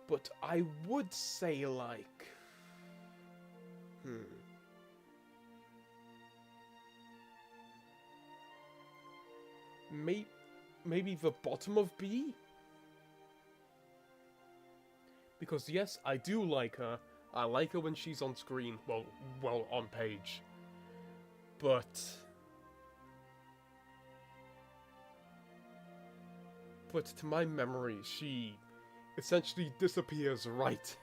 But I would say, like... Maybe the bottom of B? Because yes, I do like her. I like her when she's on screen. Well, on page. But to my memory, she essentially disappears right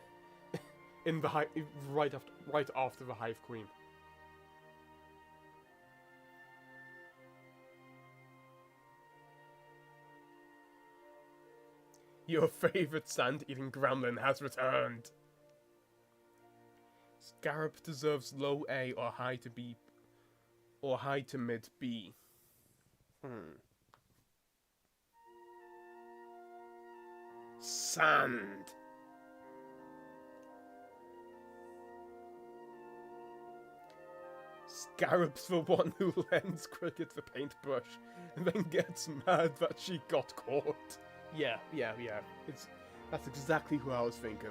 in the right after the Hive Queen. Your favorite sand-eating gremlin has returned. Scarab deserves low A or high to B, or high to mid B. Sand. Scarab's the one who lends Cricket the paintbrush and then gets mad that she got caught. Yeah. That's exactly who I was thinking.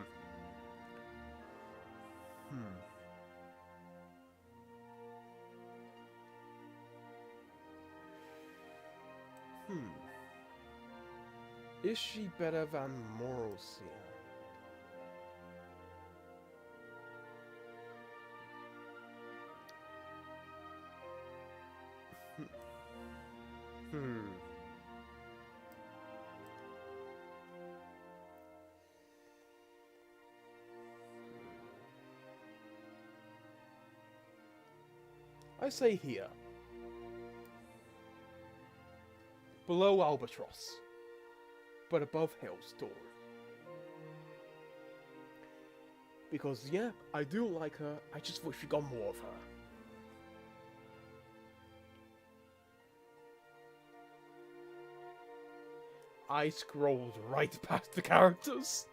Is she better than Morosia? I say here. Below Albatross, but above Hailstorm. Because, yeah, I do like her, I just wish we got more of her. I scrolled right past the characters.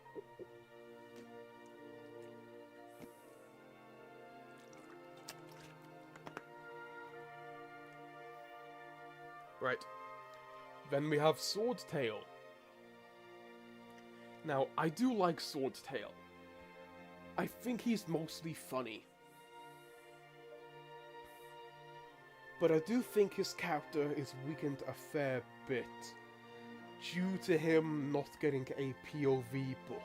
Right. Then we have Swordtail. Now, I do like Swordtail. I think he's mostly funny. But I do think his character is weakened a fair bit due to him not getting a POV book.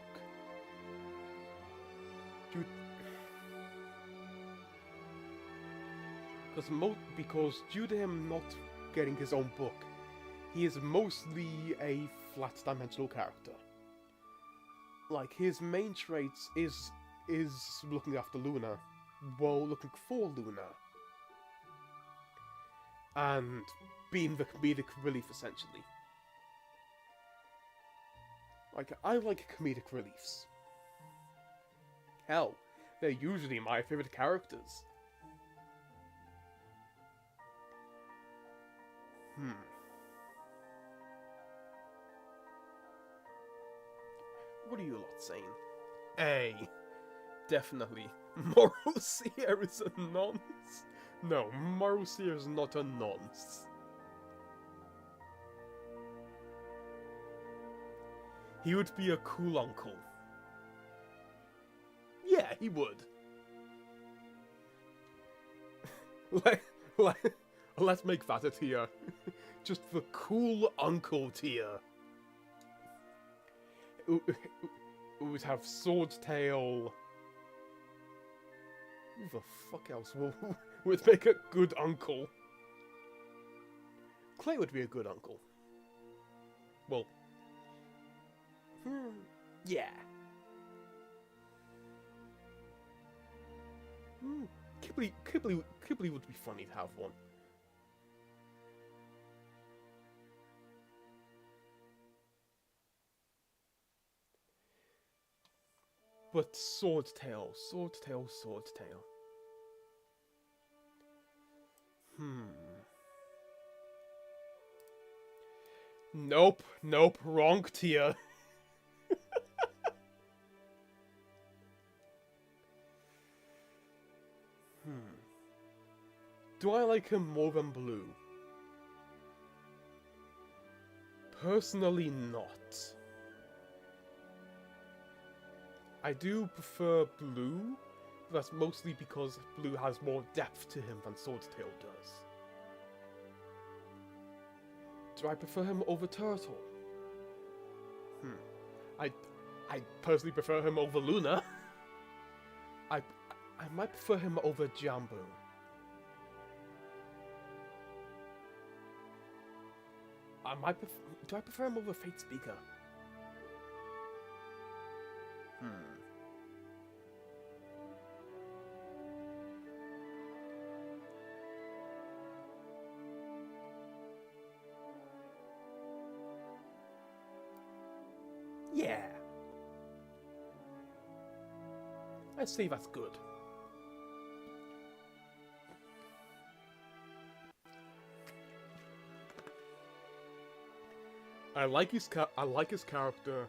Because due to him not getting his own book, he is mostly a flat-dimensional character. Like, his main traits is looking after Luna, well, looking for Luna, and being the comedic relief, essentially. Like, I like comedic reliefs. Hell, they're usually my favorite characters. What are you lot saying? A. Definitely. Morosier is a nonce. No, Morosier is not a nonce. He would be a cool uncle. Yeah, he would. Let's make that a tier. Just the cool uncle tier. It would have Swordtail. Who the fuck else would make a good uncle? Clay would be a good uncle. Well, yeah. Kibbley would be funny to have one. But Swordtail. Nope, wrong tier. Do I like him more than Blue? Personally, not. I do prefer Blue, but that's mostly because Blue has more depth to him than Swordtail does. Do I prefer him over Turtle? I personally prefer him over Luna. I might prefer him over Jambu. Do I prefer him over Fate Speaker? Yeah. I'd say that's good. I like his character,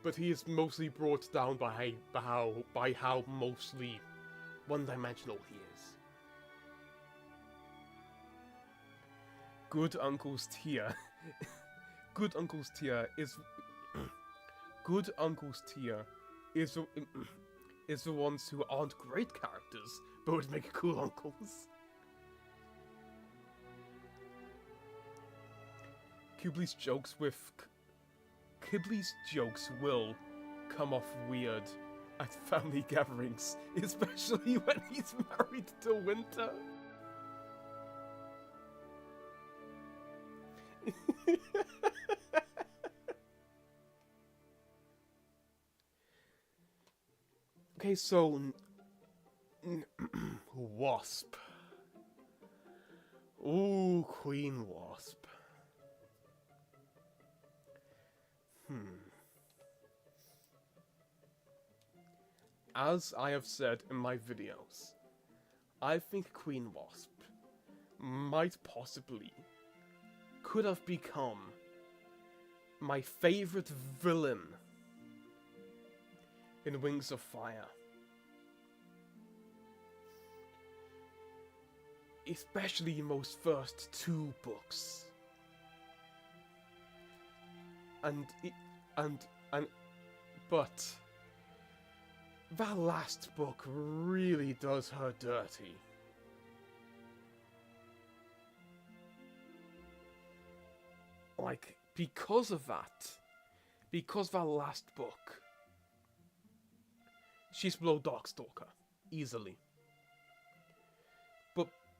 but he is mostly brought down by how mostly one-dimensional he is. Good Uncle's tier. Good Uncle's tier is the ones who aren't great characters, but would make cool uncles. Kibley's jokes will come off weird at family gatherings, especially when he's married to Winter. Okay, so Wasp. Ooh, Queen Wasp. As I have said in my videos, I think Queen Wasp might possibly could have become my favorite villain in Wings of Fire. Especially in those first 2 books. But that last book really does her dirty. Like, because that last book, she's below Darkstalker, easily.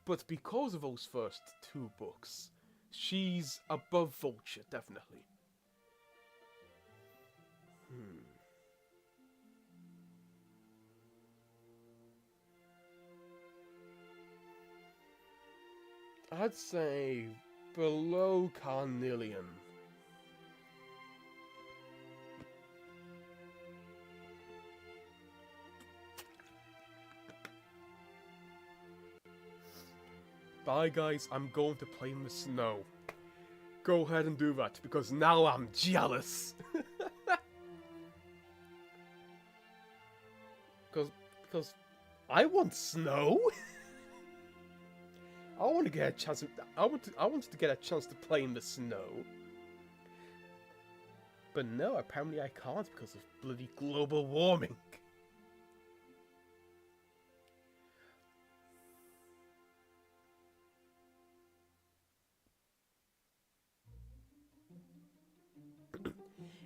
But because of those first 2 books, she's above Vulture, definitely. I'd say below Carnelian. Bye guys, I'm going to play in the snow. Go ahead and do that, because now I'm jealous. Because I want snow. I want to get a chance. I wanted to get a chance to play in the snow. But no, apparently I can't because of bloody global warming.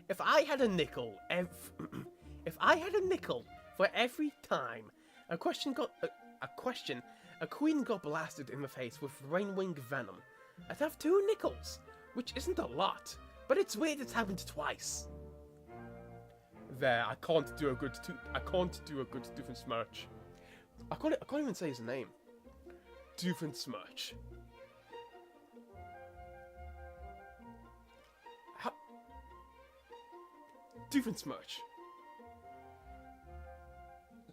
If I had a nickel, if I had a nickel for every time a queen got blasted in the face with Rainwing Venom, I'd have 2 nickels, which isn't a lot, but it's weird it's happened twice. There, I can't do a good Doofenshmirtz. I can't even say his name. Doofenshmirtz. Doofenshmirtz.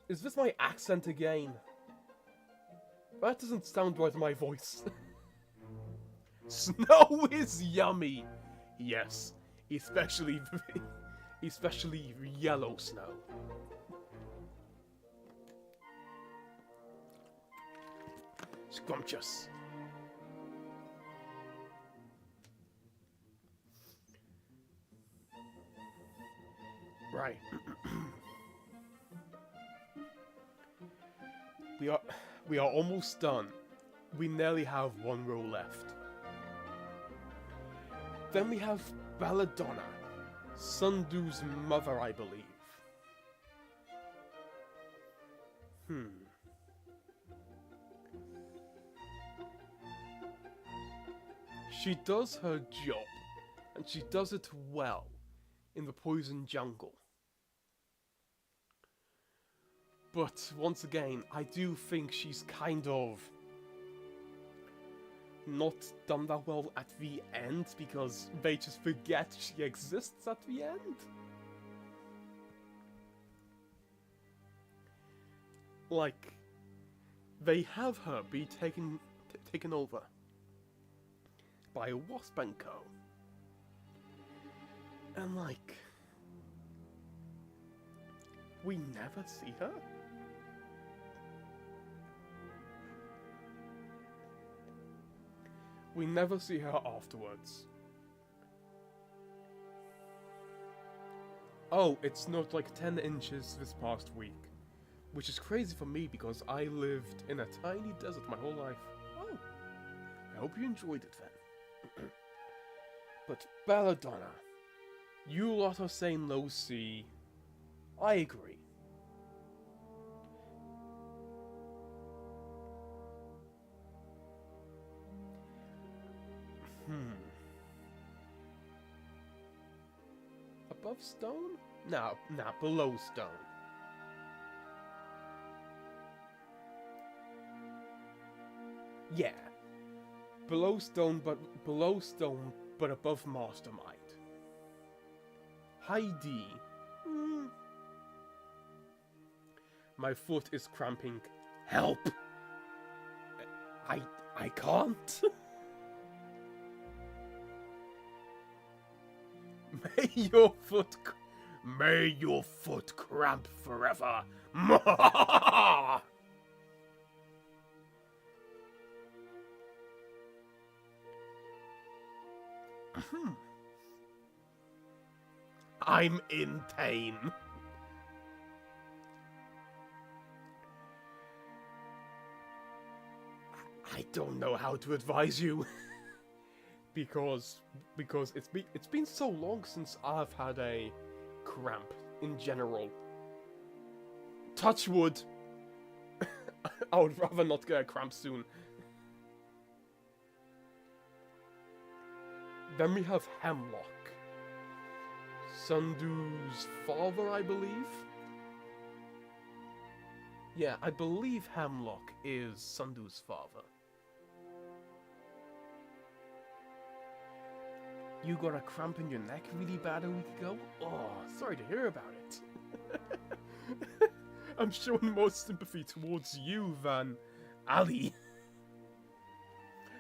Is this my accent again? That doesn't sound right in my voice. Snow is yummy. Yes, especially yellow snow. Scrumptious. Right. We are almost done. We nearly have 1 row left. Then we have Belladonna, Sundu's mother, I believe. She does her job, and she does it well in the Poison Jungle. But once again, I do think she's kind of not done that well at the end because they just forget she exists at the end. Like, they have her be taken over by Wasp & Co. And like, we never see her. We never see her afterwards. Oh, it snowed like 10 inches this past week. Which is crazy for me because I lived in a tiny desert my whole life. Oh, I hope you enjoyed it then. But Belladonna, you lot are saying low C. I agree. Above stone? Nah, below stone. Yeah. Below stone, but above Mastermind. Heidi. My foot is cramping. Help! I can't. May your foot cramp forever. I'm in pain. I don't know how to advise you. because it's been so long since I've had a cramp in general. Touch wood. I would rather not get a cramp soon. Then we have Hemlock. Sundu's father, I believe? Yeah, I believe Hemlock is Sundu's father. You got a cramp in your neck really bad a week ago? Oh, sorry to hear about it. I'm showing more sympathy towards you than Ali.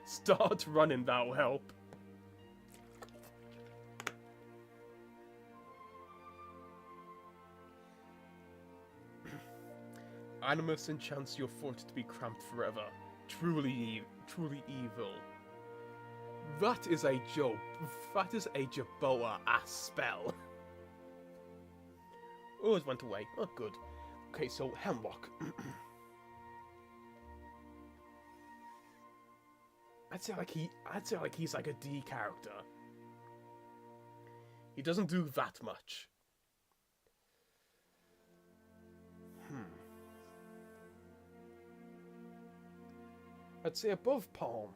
Start running, that'll help. Animus enchants your foot to be cramped forever. Truly evil. That is a joke. That is a Jerboa-ass spell. Oh, it went away. Oh, good. Okay, so Hemlock. I'd say like he's like a D character. He doesn't do that much. I'd say above Palm.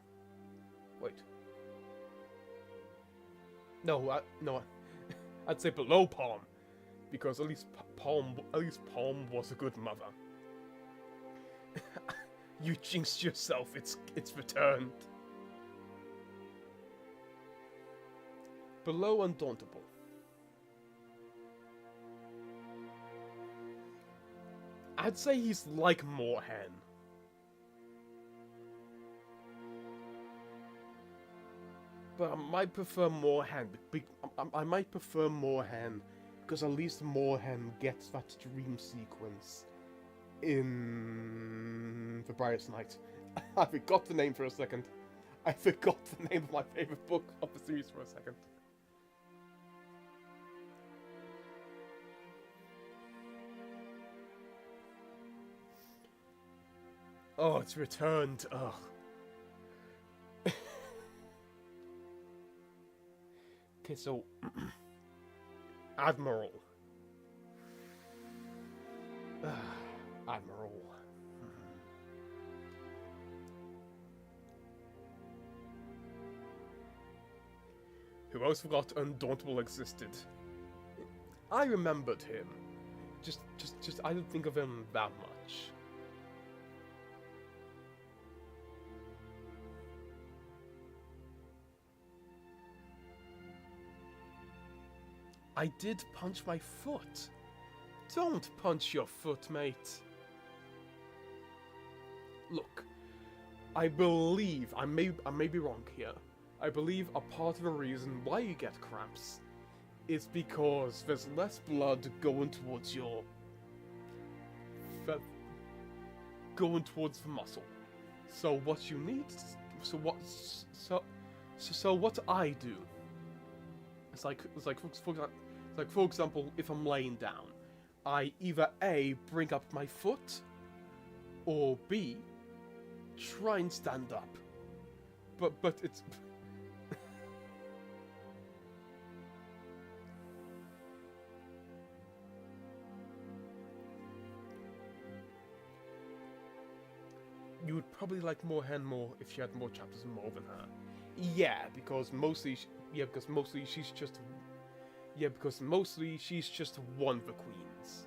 Wait. No, no. I'd say below Palm, because at least Palm was a good mother. You jinxed yourself. It's returned. Below Undauntable. I'd say he's like Moorhen. But I might prefer Moorhen. I might prefer Moorhen because at least Moorhen gets that dream sequence in The Brightest Night. I forgot the name for a second. I forgot the name of my favorite book of the series for a second. Oh, it's returned. Ugh. Okay, so Admiral. Admiral. Who else forgot Undauntable existed? I remembered him. Just I didn't think of him that much. I did punch my foot. Don't punch your foot, mate. Look, I believe, I may be wrong here. I believe a part of the reason why you get cramps is because there's less blood going towards your... going towards the muscle. So what you need... So what I do... It's like for example, if I'm laying down, I either A, bring up my foot, or B, try and stand up. But it's... You would probably like Moorhen more if she had more chapters and more than her. Yeah, because mostly she's just... Yeah, because mostly she's just one of the queens.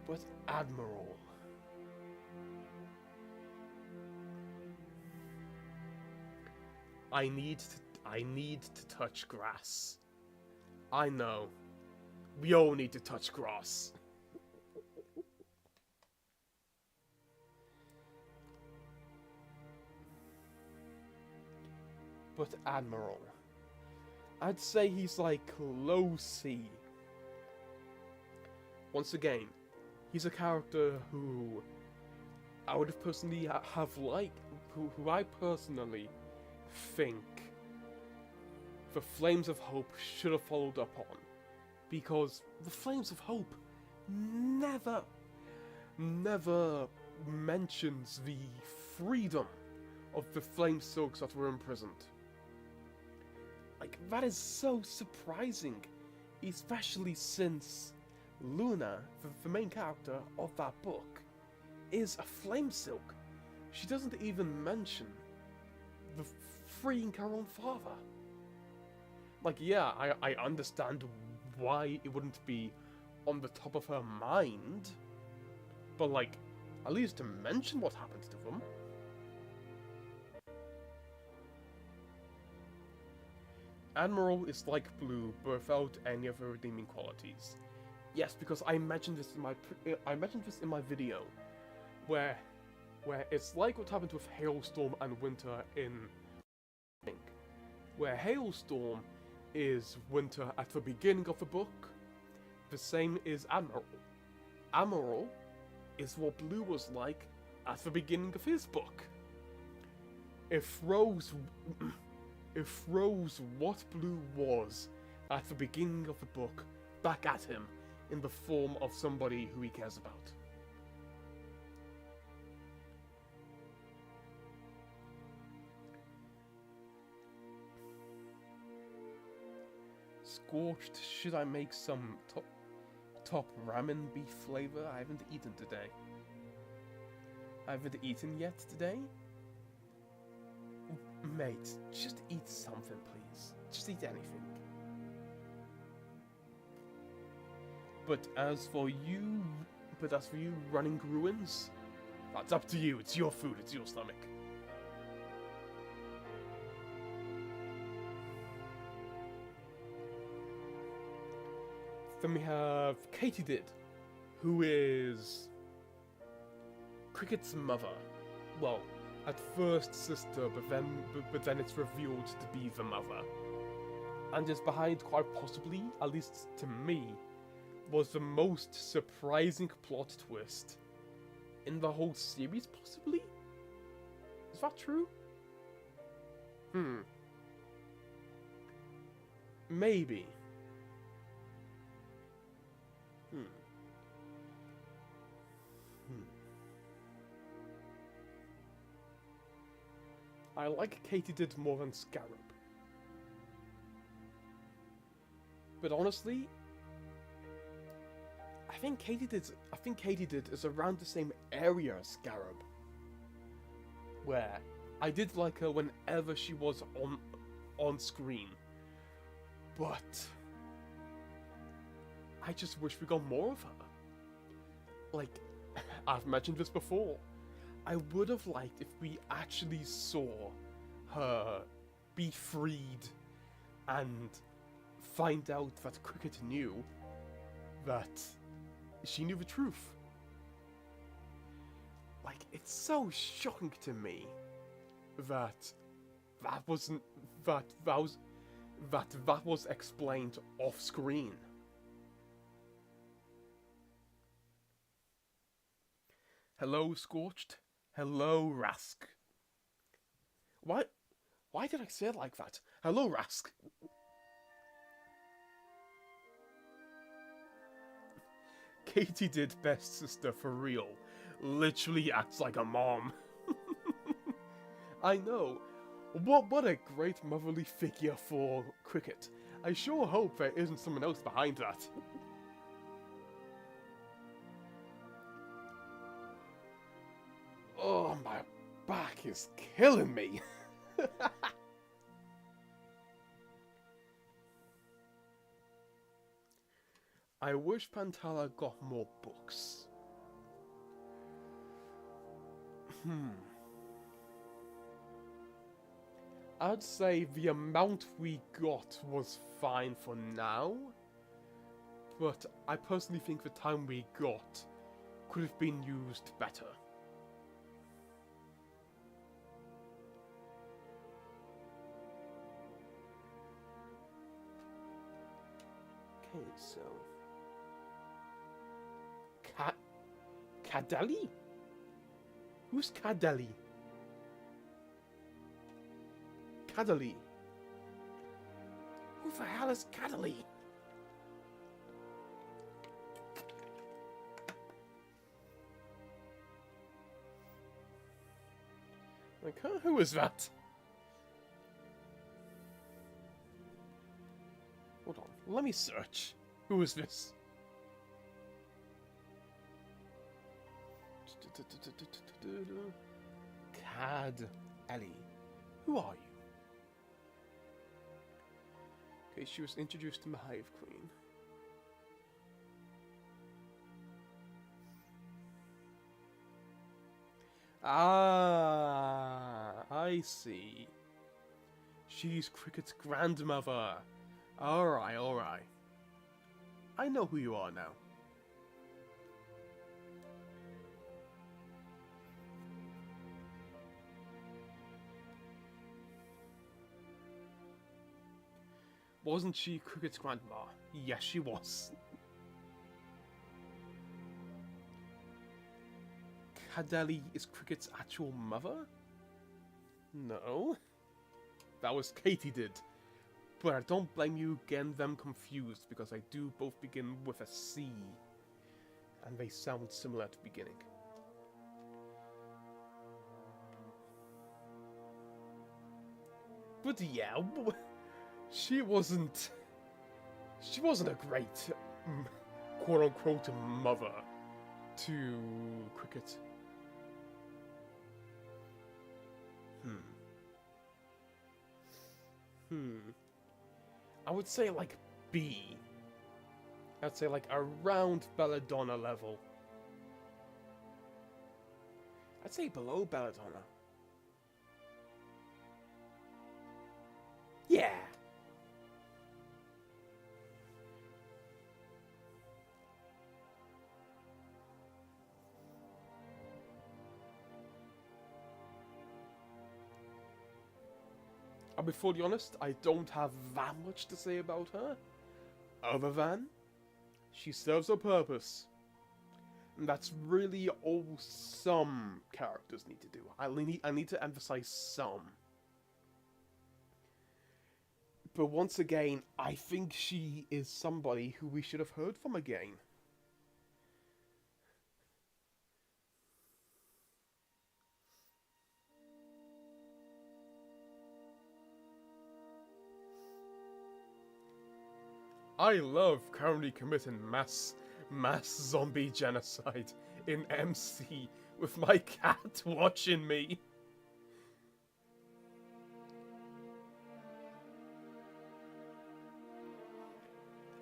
But Admiral... I need to touch grass. I know. We all need to touch grass. But Admiral, I'd say he's like low C. Once again, he's a character who I would have personally who I personally think the Flames of Hope should have followed up on, because the Flames of Hope never mentions the freedom of the Flame Silks that were imprisoned. Like, that is so surprising, especially since Luna, the main character of that book, is a Flame Silk. She doesn't even mention the freeing her own father. Like, yeah, I understand why it wouldn't be on the top of her mind, but, like, at least to mention what happened to them. Admiral is like Blue, but without any of her redeeming qualities. Yes, because I mentioned this in my video, where it's like what happened with Hailstorm and Winter in Pink, where Hailstorm is Winter at the beginning of the book, The same is Admiral. Admiral is what Blue was like at the beginning of his book. If Rose what Blue was at the beginning of the book back at him in the form of somebody who he cares about. Scorched, should I make some top ramen beef flavor? I haven't eaten today. I haven't eaten yet today? Mate, just eat something, please. Just eat anything. But as for you running ruins, that's up to you. It's your food, it's your stomach. Then we have Katydid, who is Cricket's mother. Well, at first sister, but then it's revealed to be the mother. And is behind, quite possibly, at least to me, was the most surprising plot twist in the whole series, possibly? Is that true? Maybe. I like Katydid more than Scarab. But honestly, I think Katydid is around the same area as Scarab. Where I did like her whenever she was on screen. But I just wish we got more of her. Like, I've mentioned this before. I would have liked if we actually saw her be freed and find out that Cricket knew that she knew the truth. Like, it's so shocking to me that that was explained off screen. Hello, Scorched. Hello, Rask. Why did I say it like that? Hello, Rask. Katydid best sister for real. Literally acts like a mom. I know. What a great motherly figure for Cricket. I sure hope there isn't someone else behind that. Oh, my back is killing me. I wish Pantala got more books. I'd say the amount we got was fine for now, but I personally think the time we got could have been used better. Okay, so... Cadeli? Who's Cadeli? Cadeli? Who the hell is Cadeli? Like, who is that? Hold on, let me search. Who is this? Cadeli. Who are you? Okay, she was introduced to the Hive Queen. Ah, I see. She's Cricket's grandmother. Alright, alright. I know who you are now. Wasn't she Cricket's grandma? Yes, she was. Cadeli is Cricket's actual mother? No. That was Katydid. But I don't blame you getting them confused, because they do both begin with a C. And they sound similar at the beginning. But yeah, she wasn't a great, quote-unquote, mother to Cricket. I would say like B. I'd say like around Belladonna level. I'd say below Belladonna. Yeah. I'll be fully honest, I don't have that much to say about her, other than she serves a purpose. And that's really all some characters need to do. I need to emphasize some. But once again, I think she is somebody who we should have heard from again. I love currently committing mass zombie genocide in MC with my cat watching me.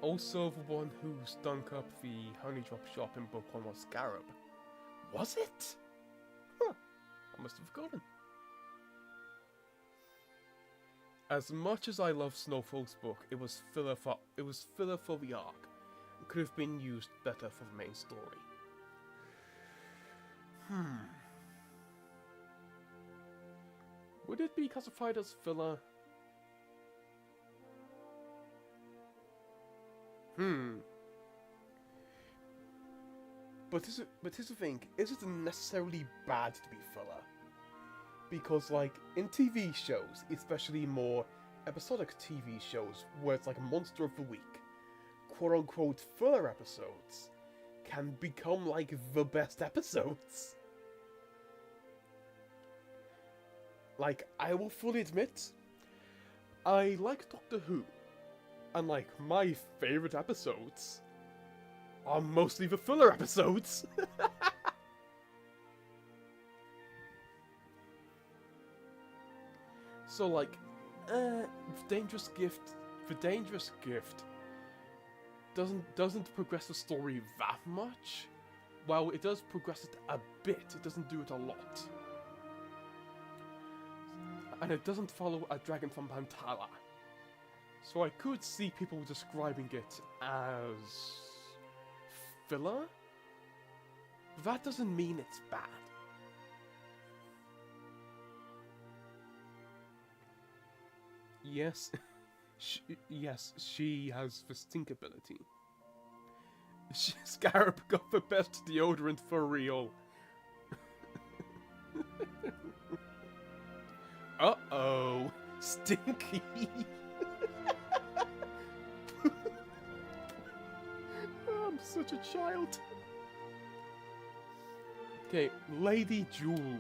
Also, the one who stunk up the honey drop shop in Book 1 was Scarab. Was it? Huh. I must have forgotten. As much as I love Snowfall's book, it was filler for the arc. It could have been used better for the main story. Would it be classified as filler? But here's the thing, is it necessarily bad to be filler? Because, like, in TV shows, especially more episodic TV shows, where it's like a monster of the week, quote-unquote filler episodes can become, like, the best episodes. Like, I will fully admit, I like Doctor Who, and, like, my favourite episodes are mostly the filler episodes. So, like, the Dangerous Gift doesn't progress the story that much. Well, it does progress it a bit, it doesn't do it a lot. And it doesn't follow a dragon from Pantala. So I could see people describing it as filler. That doesn't mean it's bad. Yes, she has the stink ability. Scarab got the best deodorant for real. Uh-oh, stinky. I'm such a child. Okay, Lady Jewel.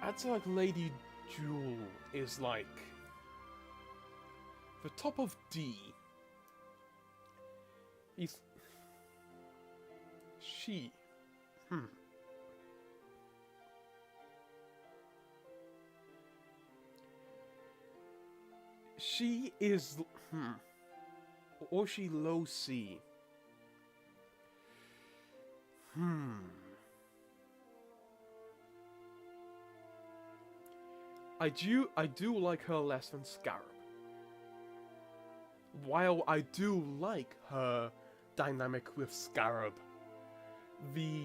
I'd say like Lady Jewel is like the top of D. She is or she low C. I do like her less than Scarab. While I do like her dynamic with Scarab, the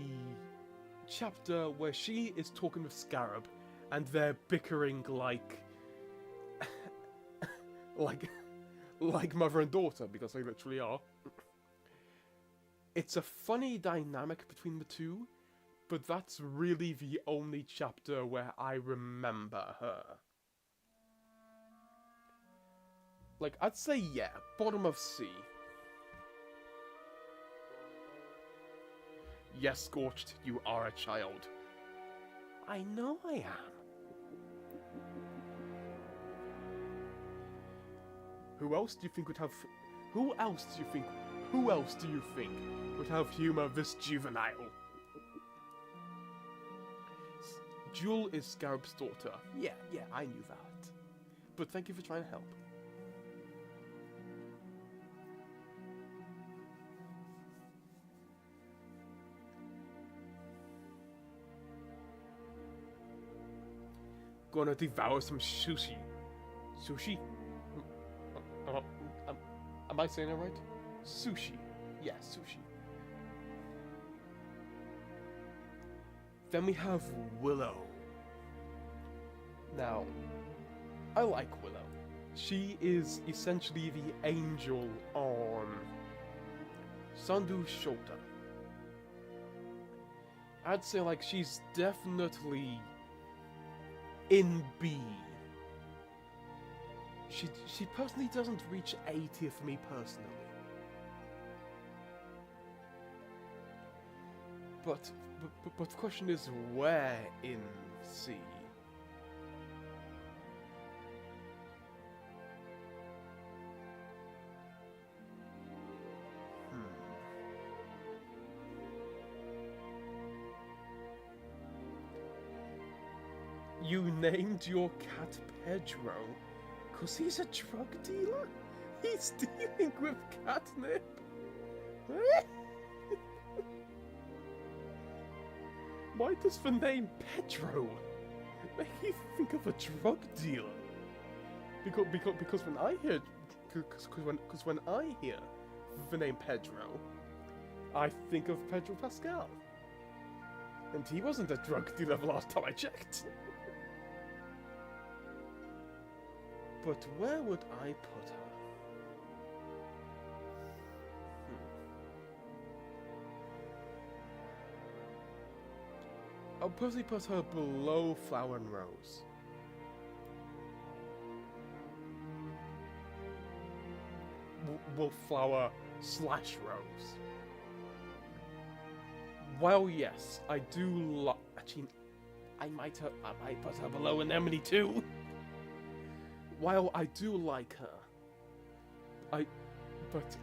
chapter where she is talking with Scarab and they're bickering like like mother and daughter, because they literally are. It's a funny dynamic between the two, but that's really the only chapter where I remember her. Like, I'd say yeah, bottom of C. Yes, Scorched, you are a child. I know I am. Who else do you think would have... Who else do you think would have humor this juvenile? Jewel is Scarab's daughter. Yeah, I knew that. But thank you for trying to help. Gonna devour some sushi. Sushi? Am I saying it right? Sushi. Yeah, sushi. Then we have Willow. Now, I like Willow. She is essentially the angel on Sandu's shoulder. I'd say, like, she's definitely in B. She personally doesn't reach A tier for me personally. But the question is, where in C? You named your cat Pedro because he's a drug dealer? He's dealing with catnip? Why does the name Pedro make you think of a drug dealer? Because when I hear... Because when I hear the name Pedro, I think of Pedro Pascal. And he wasn't a drug dealer the last time I checked. But where would I put her? I'll personally put her below Flower and Rose. Well, Flower / Rose. Well, yes, I do like... Actually, I might put her below Anemone too. While I do like her, but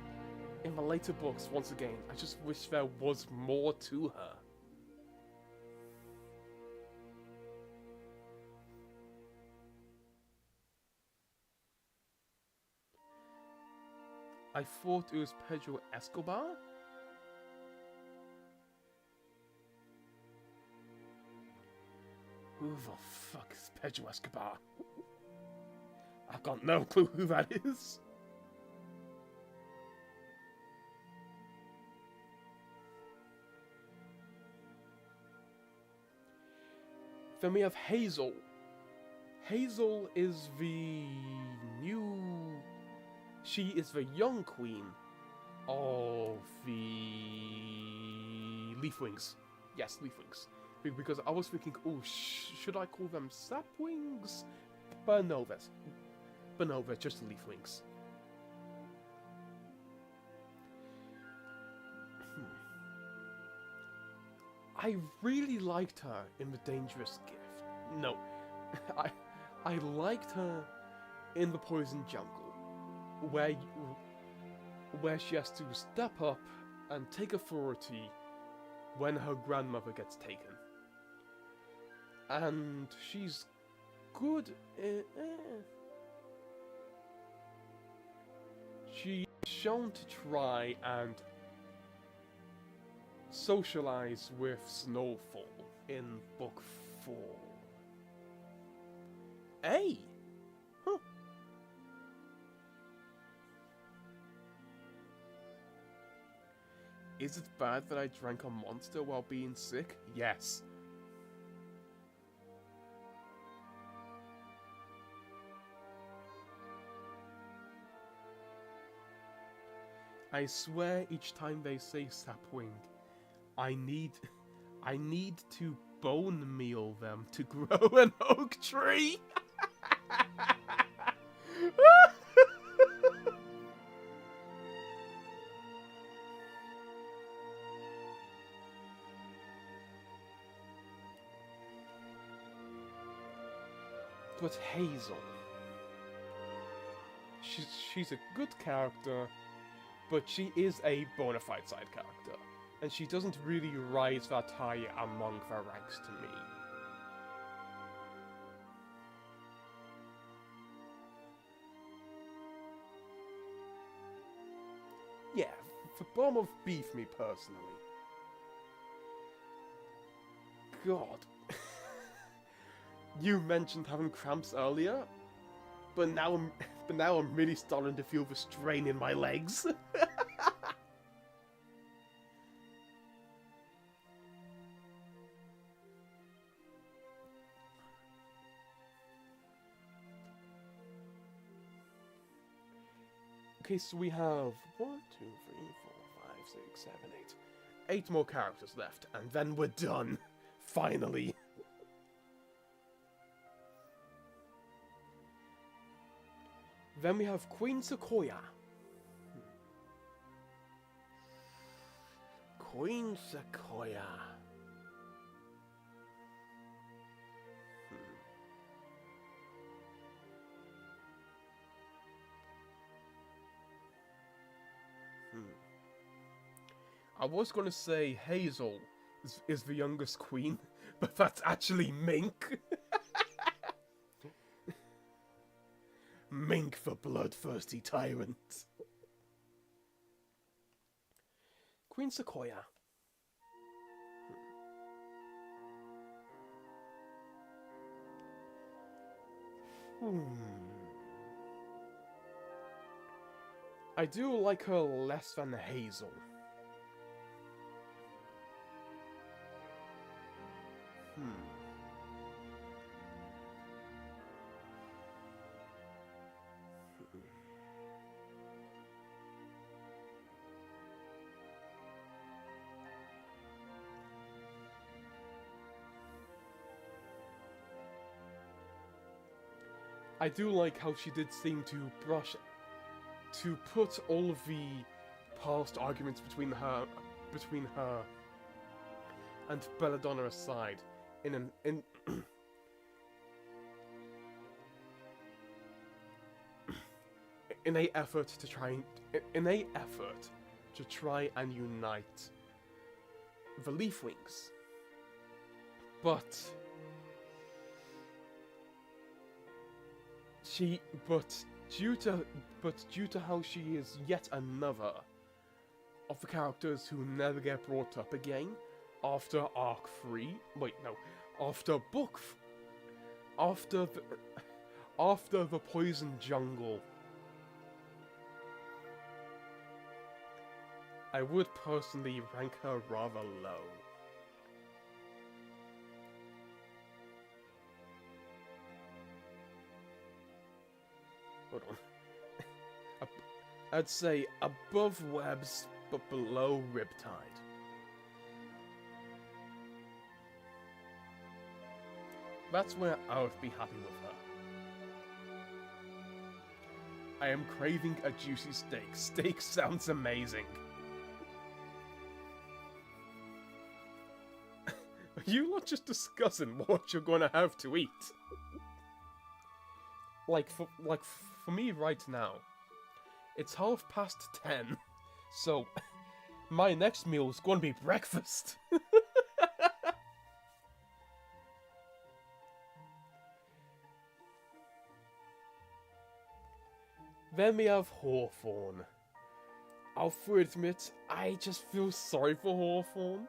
in the later books, once again, I just wish there was more to her. I thought it was Pedro Escobar? Who the fuck is Pedro Escobar? I've got no clue who that is. Then we have Hazel. Hazel is the new... She is the young queen of the Leafwings. Yes, Leafwings. Because I was thinking, oh, should I call them Sapwings? But no, they're just Leafwings. I really liked her in The Dangerous Gift. No, I liked her in The Poison Jungle, where she has to step up and take authority when her grandmother gets taken. And she's good. She's shown to try and socialize with Snowfall in book 4. Hey! Huh. Is it bad that I drank a monster while being sick? Yes. I swear each time they say sapwing, I need to bone meal them to grow an oak tree. But Hazel, she's a good character, but she is a bona fide side character, and she doesn't really rise that high among the ranks to me. Yeah, the bomb of beef me personally. God. You mentioned having cramps earlier, but now I'm really starting to feel the strain in my legs. Okay, so we have 1, 2, 3, 4, 5, 6, 7, 8. 8 more characters left, and then we're done. Finally. Then we have Queen Sequoia. Queen Sequoia. I was going to say Hazel is the youngest queen, but that's actually Mink. Mink the bloodthirsty tyrant. Queen Sequoia. I do like her less than Hazel. I do like how she did seem to put all of the past arguments between her and Belladonna aside in a effort to try and unite the Leafwings. But due to how she is yet another of the characters who never get brought up again after Arc 3. Wait, no, after the Poison Jungle. I would personally rank her rather low. Hold on. I'd say above Webs, but below Riptide. That's where I would be happy with her. I am craving a juicy steak. Steak sounds amazing. Are you not just discussing what you're gonna have to eat? Like for me right now, it's 10:30, so my next meal is gonna be breakfast. Then we have Hawthorne. I'll fully admit, I just feel sorry for Hawthorne.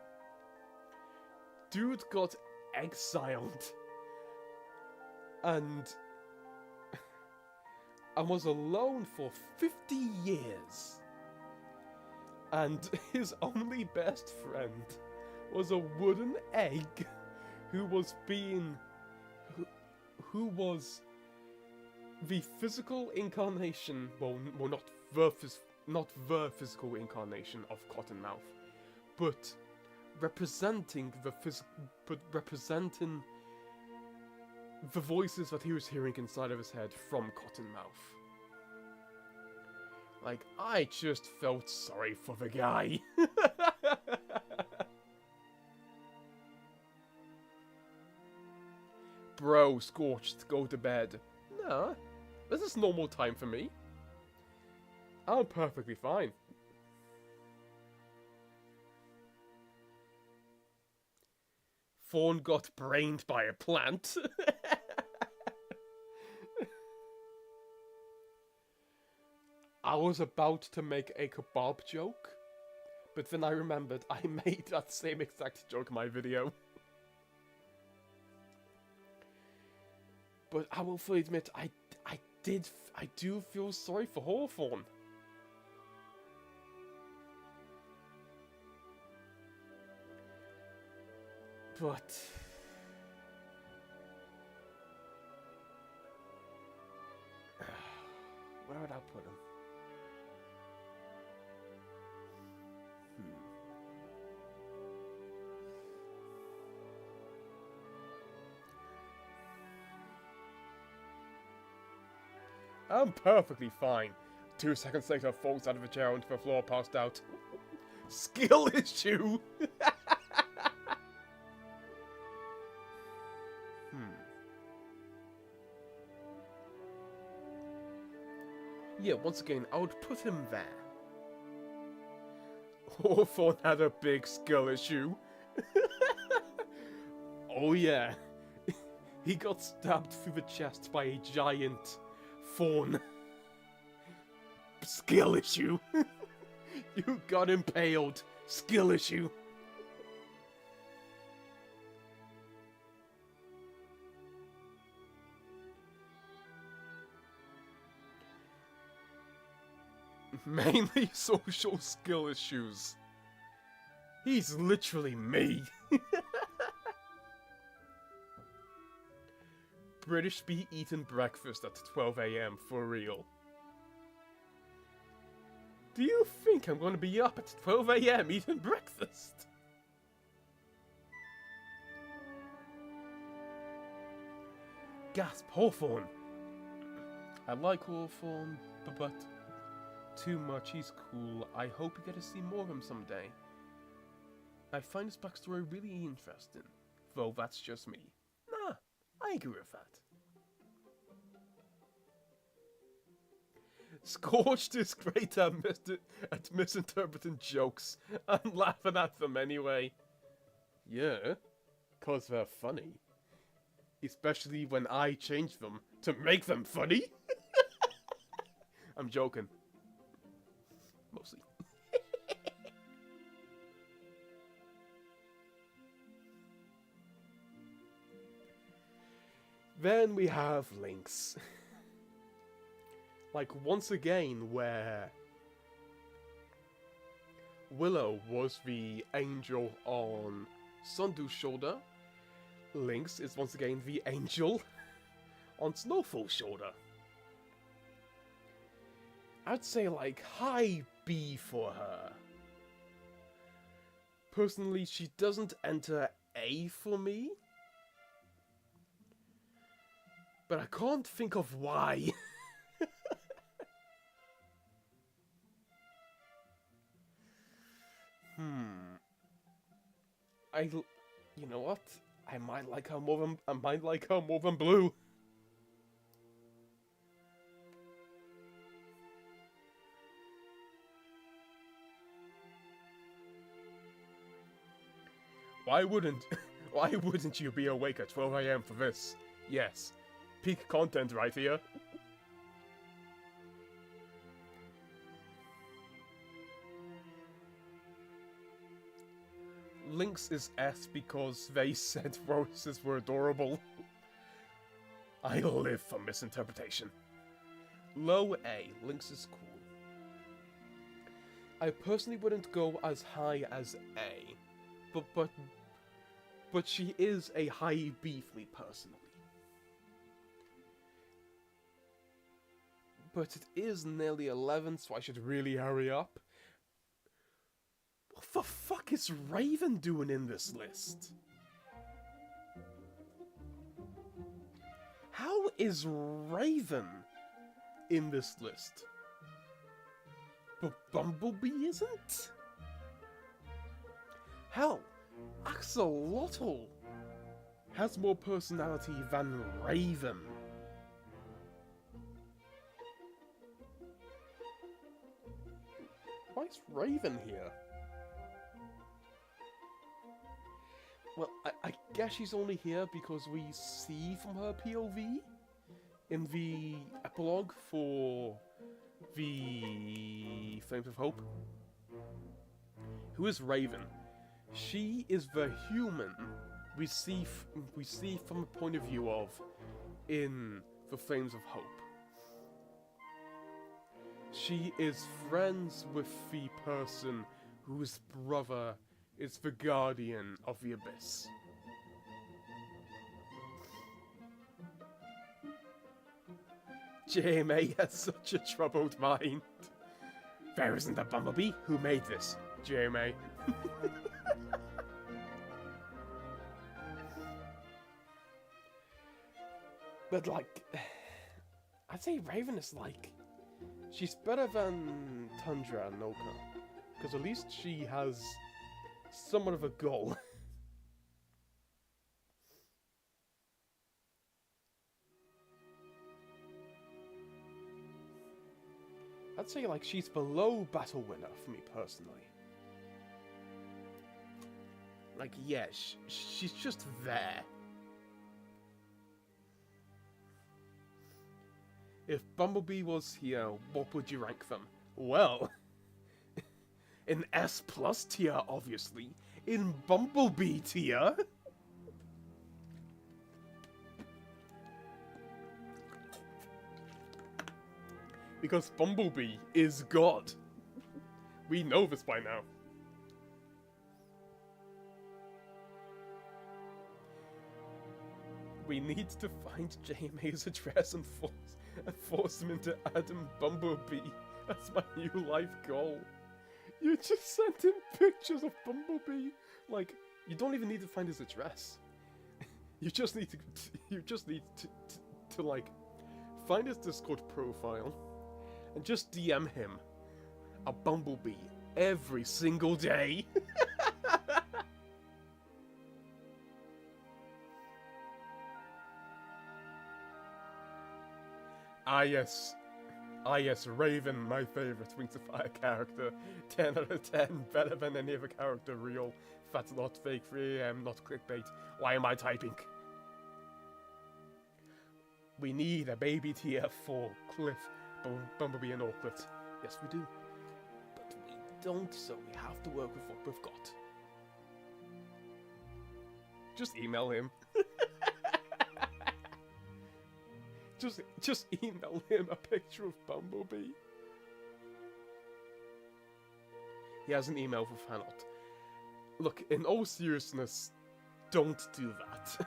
Dude got exiled. And was alone for 50 years. And his only best friend was a wooden egg who was the physical incarnation, well not not the physical incarnation of Cottonmouth, but representing representing the voices that he was hearing inside of his head from Cottonmouth. Like, I just felt sorry for the guy. Bro, Scorched, go to bed. Nah, this is normal time for me. I'm perfectly fine. Fawn got brained by a plant. I was about to make a kebab joke, but then I remembered I made that same exact joke in my video. But I will fully admit, I do feel sorry for Hawthorne. But where would I put him? I'm perfectly fine. 2 seconds later, falls out of a chair onto the floor, passed out. Skill issue! Yeah, once again, I would put him there. Hawthorne had a big skill issue. Oh yeah. He got stabbed through the chest by a giant fawn. Skill issue. You got impaled. Skill issue. Mainly social skill issues. He's literally me. British be eating breakfast at 12 AM for real. Do you think I'm gonna be up at 12 AM eating breakfast? Gasp, Hawthorne. I like Hawthorne, but too much, he's cool. I hope we get to see more of him someday. I find his backstory really interesting, though that's just me. Nah, I agree with that. Scorched is great at misinterpreting jokes and laughing at them anyway. Yeah, 'cause they're funny. Especially when I change them to make them funny. I'm joking. Mostly. Then we have Lynx. Like, once again, where Willow was the angel on Sundu's shoulder, Lynx is once again the angel on Snowfall's shoulder. I'd say, like, high B for her. Personally, she doesn't enter A for me. But I can't think of why. You know what? I might like her more than Blue. Why wouldn't you be awake at 12 AM for this? Yes. Peak content right here. Lynx is S because they said roses were adorable. I live for misinterpretation. Low A, Lynx is cool. I personally wouldn't go as high as A, but she is a high B for me personally. but it is nearly 11, so I should really hurry up. What the fuck is Raven doing in this list? How is Raven in this list? But Bumblebee isn't? Hell, Axolotl has more personality than Raven. Why is Raven here? Well, I guess she's only here because we see from her POV in the epilogue for the Flames of Hope. Who is Raven? She is the human we see from the point of view of in the Flames of Hope. She is friends with the person whose brother is the Guardian of the Abyss. JMA has such a troubled mind. There isn't a Bumblebee who made this, JMA. But like, I'd say Raven is like, she's better than Tundra and Oka. Because at least she has somewhat of a goal. I'd say like she's below Battle Winner for me personally. Like, yeah, she's just there. If Bumblebee was here, what would you rank them? Well, in S+ tier, obviously. In Bumblebee tier? Because Bumblebee is God. We know this by now. We need to find JMA's address and force him into Adam Bumblebee. That's my new life goal. You just sent him pictures of Bumblebee. Like, you don't even need to find his address. You just need to like find his Discord profile and just DM him a Bumblebee every single day. Ah yes, Raven, my favourite Wings of Fire character. 10 out of 10, better than any other character real. That's not fake 3am, not clickbait. Why am I typing? We need a baby tier for Cliff, Bumblebee and Orclet. Yes we do. But we don't, so we have to work with what we've got. Just email him. Just email him a picture of Bumblebee. He has an email for Fanot. Look, in all seriousness, don't do that.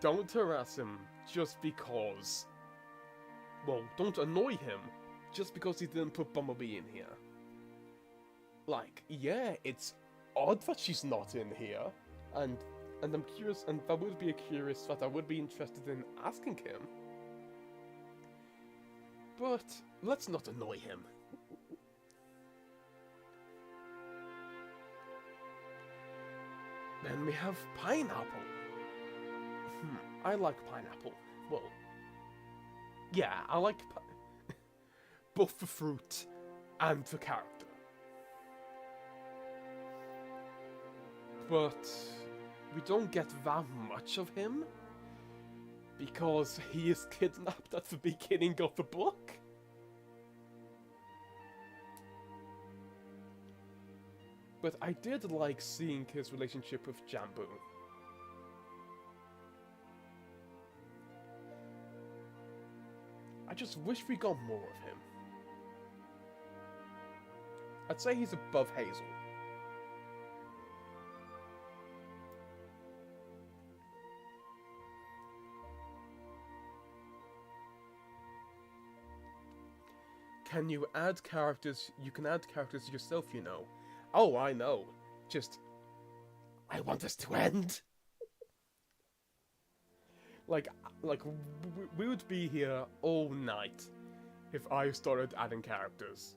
Don't harass him just because... Well, don't annoy him just because he didn't put Bumblebee in here. Like, yeah, it's odd that she's not in here, and I'm curious, and that would be a curious that I would be interested in asking him. But let's not annoy him. Then we have Pineapple. I like Pineapple. Well, yeah, I like both the fruit and the character. But we don't get that much of him because he is kidnapped at the beginning of the book. But I did like seeing his relationship with Jambu. I just wish we got more of him. I'd say he's above Hazel. can you add characters? You can add characters yourself, you know. Oh, I know. Just, I want this to end. Like, we would be here all night if I started adding characters.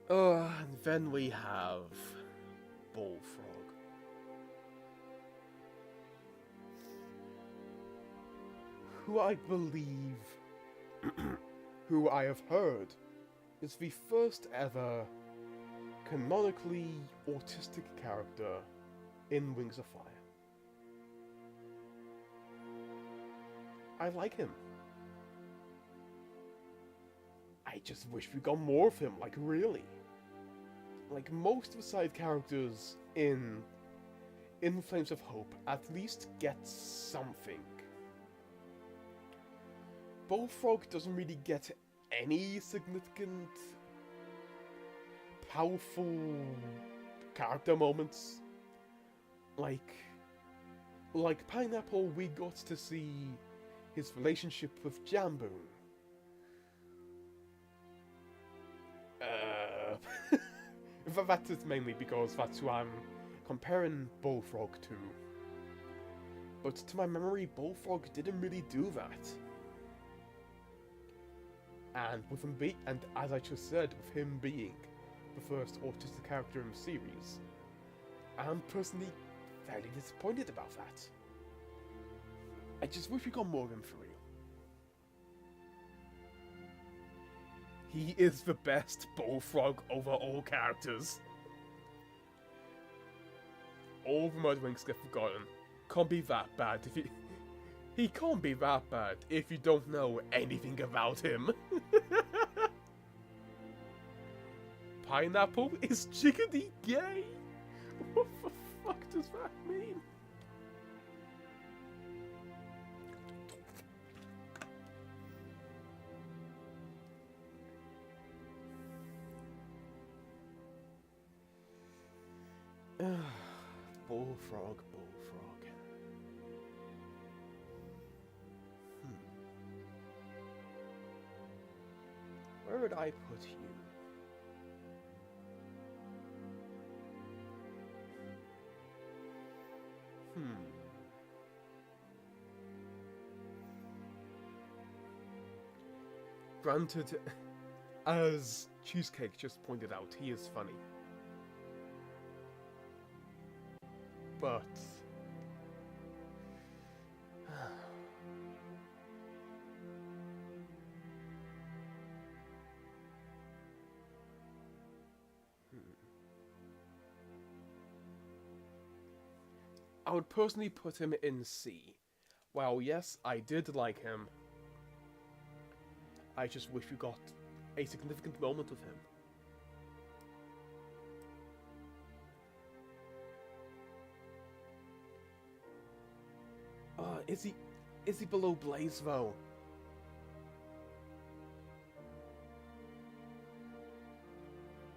And then we have Bullfrog. Who I believe, who I have heard, is the first ever canonically autistic character in Wings of Fire. I like him. I just wish we got more of him, like really. Like most of the side characters in Flames of Hope at least get something. Bullfrog doesn't really get any significant, powerful character moments. Like Pineapple, we got to see his relationship with Jambu. That is mainly because that's who I'm comparing Bullfrog to. But to my memory, Bullfrog didn't really do that. And with him and as I just said, with him being the first autistic character in the series, I'm personally fairly disappointed about that. I just wish we got more of him for real. He is the best Bullfrog over all characters. All the Mudwings get forgotten. Can't be that bad if he... He can't be that bad if you don't know anything about him. Pineapple is chickadee gay? What the fuck does that mean? Bullfrog. Where would I put you? Granted, as Cheesecake just pointed out, he is funny. But... I would personally put him in C. Well, yes, I did like him. I just wish we got a significant moment with him. Is he below Blaze though?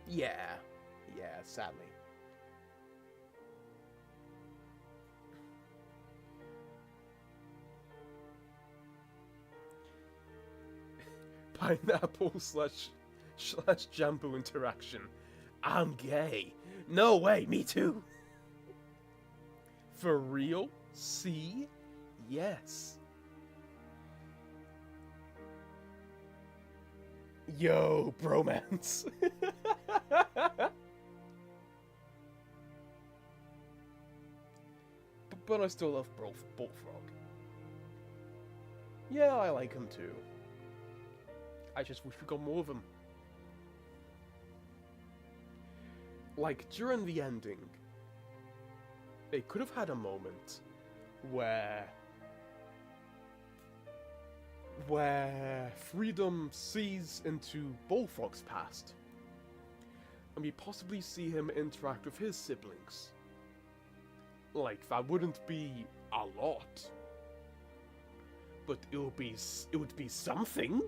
Yeah, sadly. Pineapple slash Jambu interaction. I'm gay. No way, me too. For real? C? Yes. Yo, bromance. But I still love Bullfrog. Yeah, I like him too. I just wish we got more of them. Like, during the ending, they could have had a moment where Freedom sees into Bullfrog's past, and we possibly see him interact with his siblings. Like, that wouldn't be a lot, but it would be something.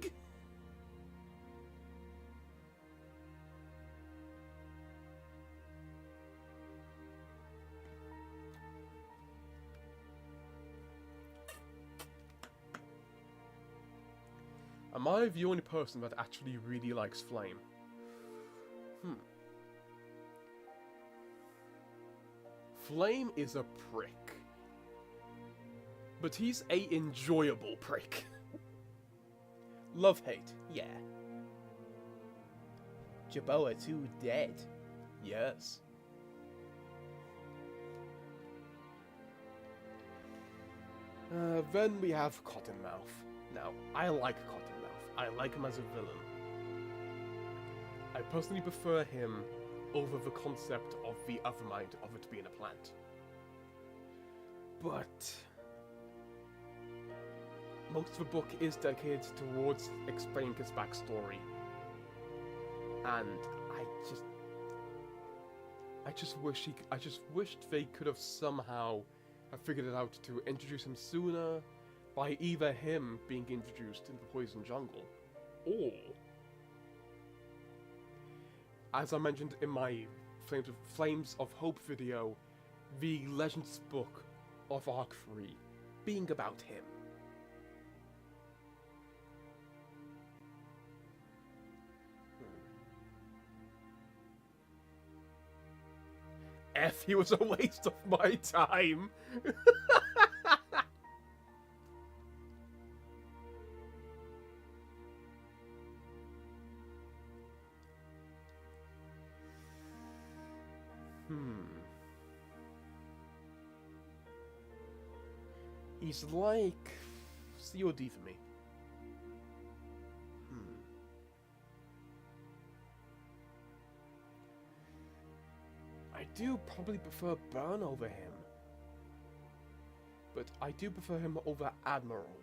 Am I the only person that actually really likes Flame? Flame is a prick. But he's a enjoyable prick. Love-hate, yeah. Jerboa 2 dead. Yes. Then we have Cottonmouth. Now, I like Cottonmouth. I like him as a villain. I personally prefer him over the concept of the Othermind of it being a plant. But most of the book is dedicated towards explaining his backstory. And I just wished they could have somehow figured it out to introduce him sooner by either him being introduced in the Poison Jungle, or, as I mentioned in my Flames of Hope video, the Legends book of Arc 3 being about him. He was a waste of my time. He's like COD for me. I do probably prefer Burn over him. But I do prefer him over Admiral.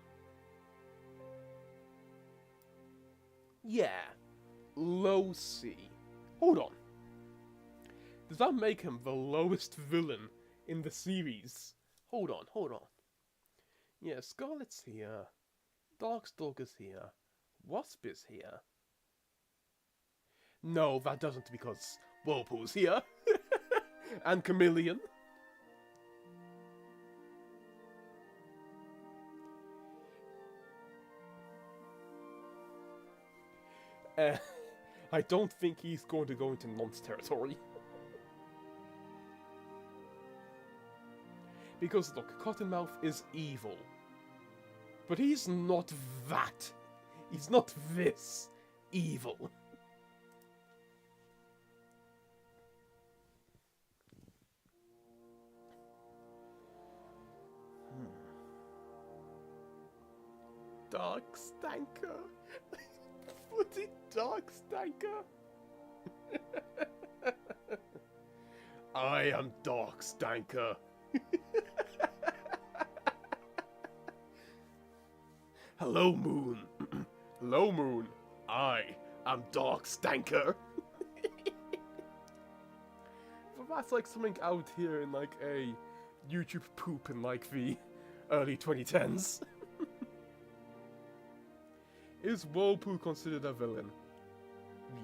Yeah. Low C. Hold on. Does that make him the lowest villain in the series? Hold on. Yeah, Scarlet's here. Darkstalker's here. Wasp is here. No, that doesn't, because Whirlpool's here. And Chameleon. I don't think he's going to go into nonce territory. Because, look, Cottonmouth is evil. But he's not that. He's not this evil. Darkstanker. Bloody Darkstanker. I am Darkstanker. Hello, Moon. Hello, Moon. I am Darkstanker. But that's like something out here in like a YouTube poop in like the early 2010s. Is Whirlpool considered a villain?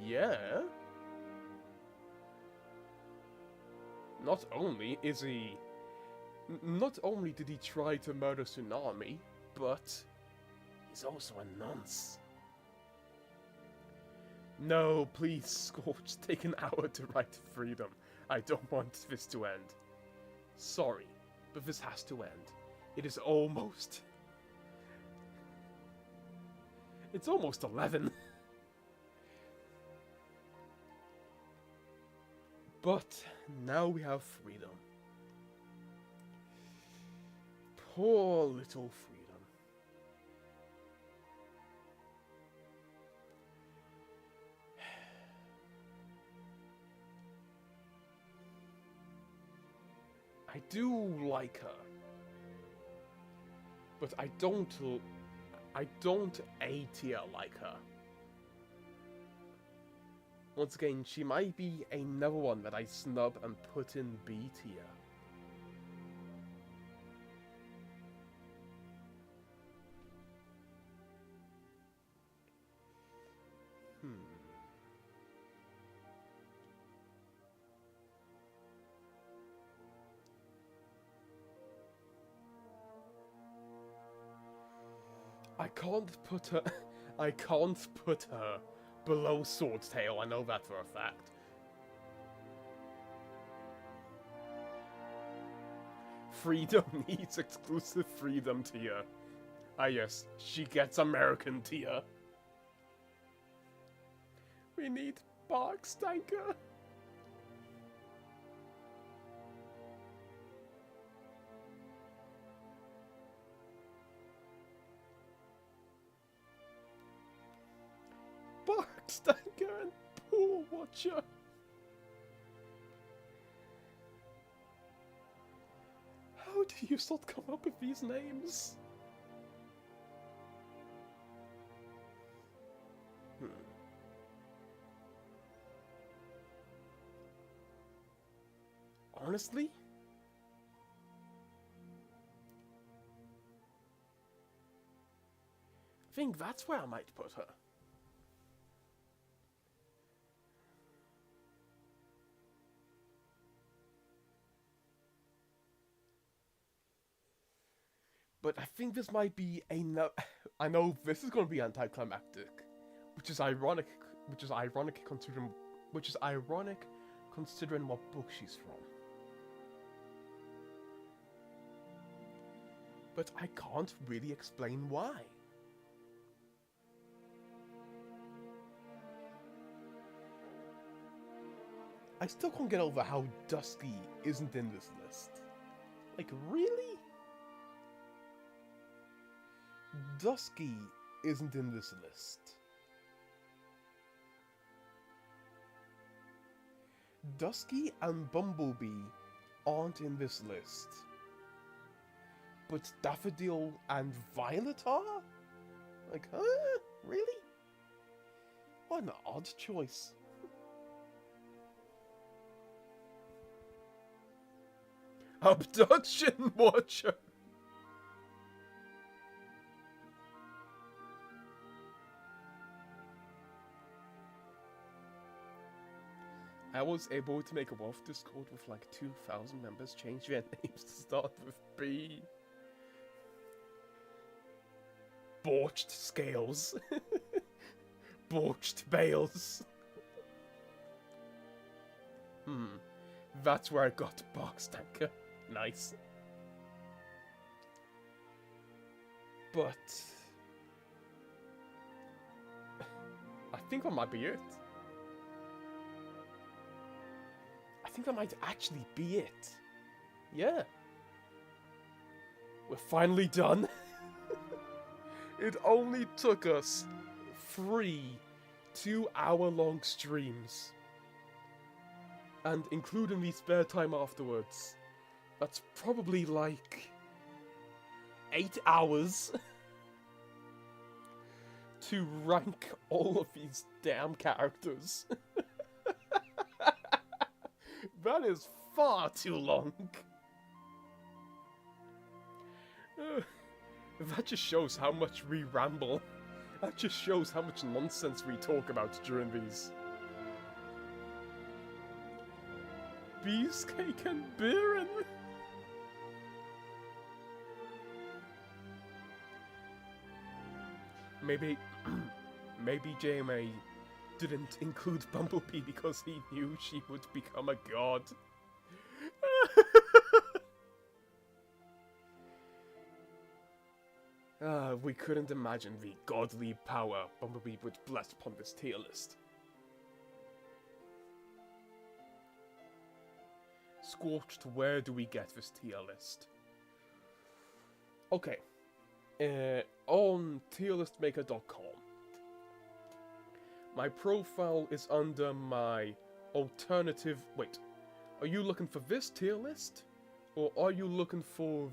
Yeah. Not only is he... Not only did he try to murder Tsunami, but he's also a nonce. No, please, Scorch, take an hour to write freedom. I don't want this to end. Sorry, but this has to end. It is almost... It's almost 11. But now we have freedom. Poor little freedom. I do like her. But I don't A tier like her. Once again, she might be another one that I snub and put in B tier. I can't put her... I can't put her below Swordtail, I know that for a fact. Freedom needs exclusive freedom tier. Ah yes, she gets American tier. We need Barkstanker. Barkstanker and Pool Watcher. How do you sort come up with these names? Honestly? I think that's where I might put her. But I think this might be a no. I know this is going to be anticlimactic, which is ironic. Which is ironic considering what book she's from. But I can't really explain why. I still can't get over how Dusky isn't in this list. Like, really? Dusky isn't in this list. Dusky and Bumblebee aren't in this list. But Daffodil and Violet are? Like, huh? Really? What an odd choice. Abduction Watcher! I was able to make a Wolf Discord with like 2,000 members change their names to start with B. Borched Scales. Borched Bales. That's where I got Barkstanker. Nice. But I think that might be it. I think that might actually be it. Yeah. We're finally done. It only took us 3 2-hour-long streams. And including the spare time afterwards, that's probably like 8 hours to rank all of these damn characters. That is far too long. That just shows how much we ramble. That just shows how much nonsense we talk about during these. Beefcake and Biren. Maybe JMA didn't include Bumblebee because he knew she would become a god. We couldn't imagine the godly power Bumblebee would bless upon this tier list. Scorched, where do we get this tier list? Okay. On tierlistmaker.com. My profile is under my alternative... Wait, are you looking for this tier list? Or are you looking for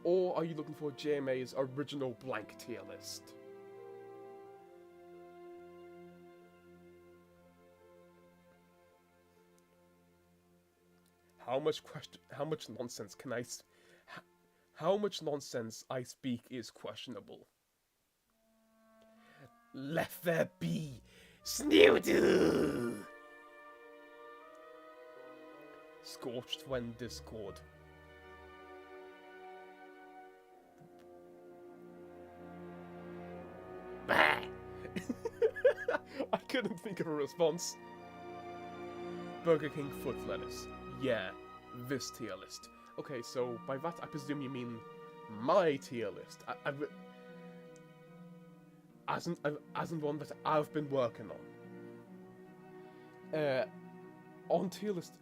or are you looking for JMA's original blank tier list? How much nonsense can how much nonsense I speak is questionable. Let there be Snoodle! Scorched when Discord. couldn't think of a response. Burger King foot lettuce. Yeah, this tier list. Okay, so by that I presume you mean my tier list. As in one that I've been working on. On tier list,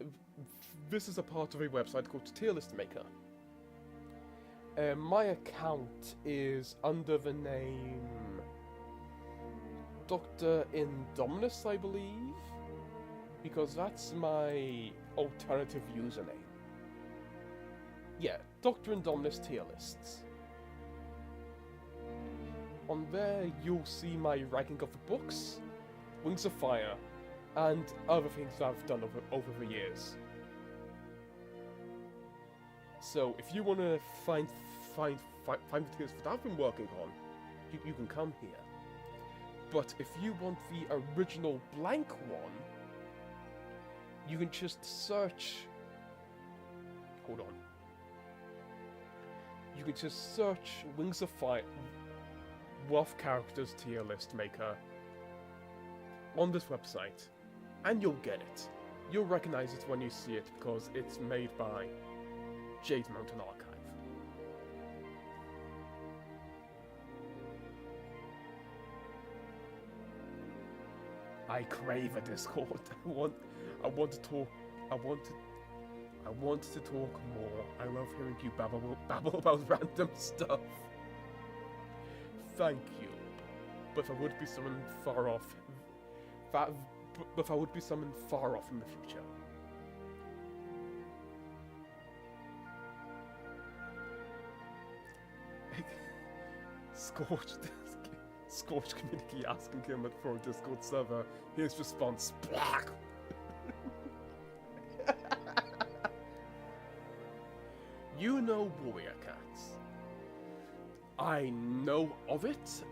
this is a part of a website called Tier List Maker. My account is under the name Dr. Indominus, I believe, because that's my alternative username. Yeah, Dr. Indominus tier lists. On there, you'll see my ranking of the books, Wings of Fire, and other things that I've done over the years. So, if you want to find the things that I've been working on, you can come here. But if you want the original blank one, you can just search... Hold on. You can just search Wings of Fire Rough Characters Tier List Maker on this website, and you'll get it. You'll recognize it when you see it because it's made by Jade Mountain Archive. I crave a Discord. I want to talk more. I love hearing you babble about random stuff. Thank you. But if I would be summoned far off, in the future. Scorched community asking him for a Discord server. His response: Black. You know Warrior Cats. I know of it,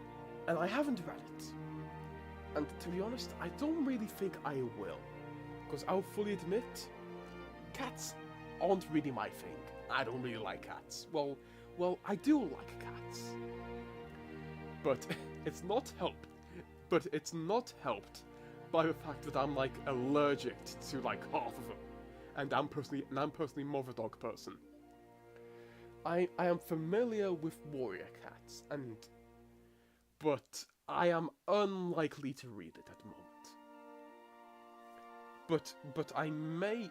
and I haven't read it. And to be honest, I don't really think I will. Because I'll fully admit, cats aren't really my thing. I don't really like cats. Well, I do like cats. But it's not helped by the fact that I'm like allergic to like half of them. And I'm personally more of a dog person. I am familiar with warrior cats, but I am unlikely to read it at the moment. But I may,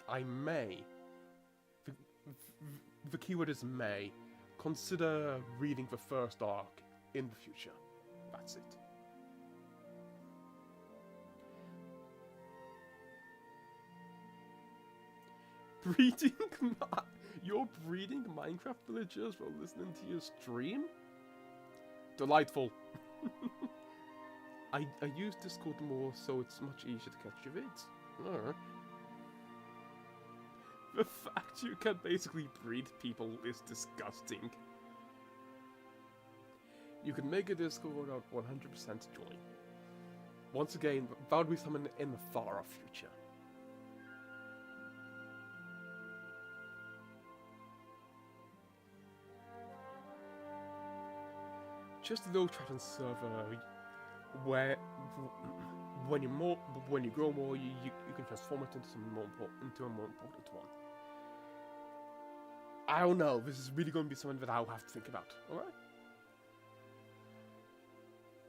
the keyword is may, consider reading the first arc in the future. That's it. You're breeding Minecraft villagers while listening to your stream? Delightful. I use Discord more, so it's much easier to catch your vids. The fact you can basically breed people is disgusting. You can make a Discord without 100% join. Once again, that would be someone in the far off future. Just a little chat and server where when you grow more, you can transform it into a more important one. I don't know. This is really going to be something that I'll have to think about. All right.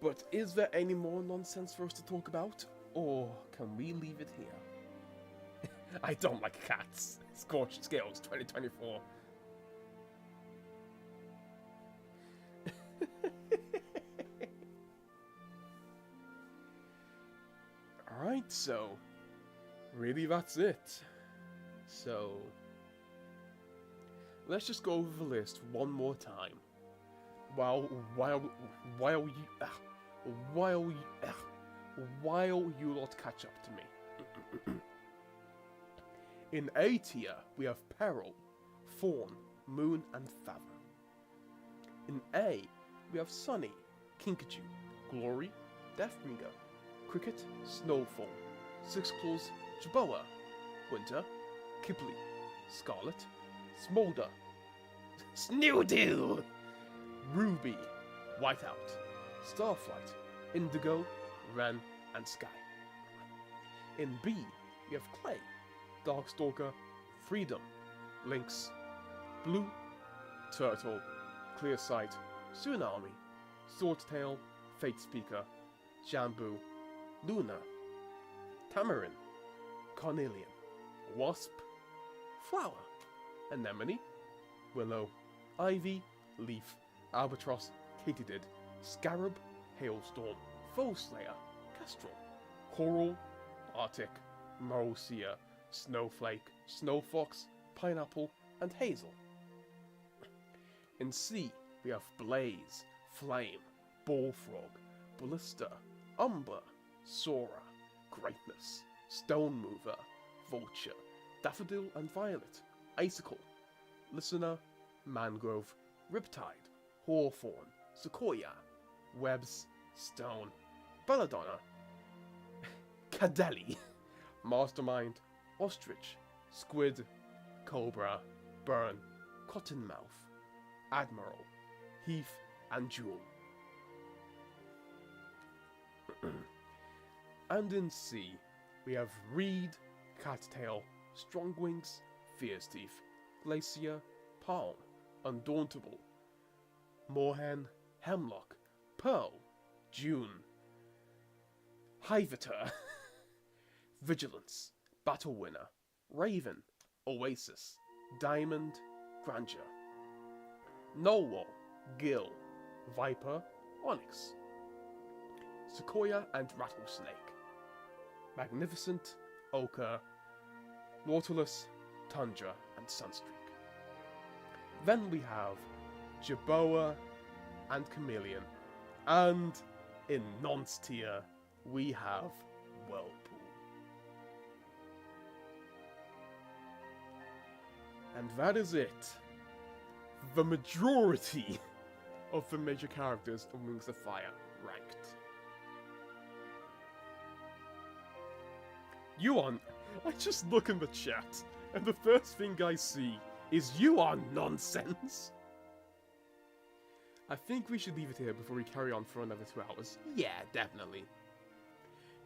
But is there any more nonsense for us to talk about, or can we leave it here? I don't like cats. Scorched Scales 2024. Alright, so really that's it. So let's just go over the list one more time. While you lot catch up to me. In A tier, we have Peril, Fawn, Moon, and Fathom. In A, we have Sunny, Kinkajou, Glory, Deathbringer, Cricket, Snowfall, Six Claws, Jaboa, Winter, Kipling, Scarlet, Smolder, Snoodoo, Ruby, Whiteout, Starflight, Indigo, Ren, and Sky. In B, we have Clay, Darkstalker, Freedom, Lynx, Blue, Turtle, Clearsight, Tsunami, Swordtail, Fate Speaker, Jambu, Luna, Tamarin, Carnelian, Wasp, Flower, Anemone, Willow, Ivy, Leaf, Albatross, Katydid, Scarab, Hailstorm, Foeslayer, Kestrel, Coral, Arctic, Marocea, Snowflake, Snowfox, Pineapple, and Hazel. In C, we have Blaze, Flame, Bullfrog, Ballista, Umber, Sora, Greatness, Stone Mover, Vulture, Daffodil and Violet, Icicle, Listener, Mangrove, Riptide, Hawthorn, Sequoia, Webs, Stone, Belladonna, Cadeli, Mastermind, Ostrich, Squid, Cobra, Burn, Cottonmouth, Admiral, Heath, and Jewel. And in C, we have Reed, Cattail, Strongwings, Fierce Teeth, Glacier, Palm, Undauntable, Moorhen, Hemlock, Pearl, June, Hiveter, Vigilance, Battle Winner, Raven, Oasis, Diamond, Grandeur, Nullwall, Gil, Viper, Onyx, Sequoia and Rattlesnake, Magnificent, Ochre, Nautilus, Tundra, and Sunstreak. Then we have Jerboa and Chameleon, and in nonce tier we have Whirlpool. And that is it. The majority of the major characters in Wings of Fire ranked. Yuan, I just look in the chat, and the first thing I see is you are nonsense. I think we should leave it here before we carry on for another 2 hours. Yeah, definitely.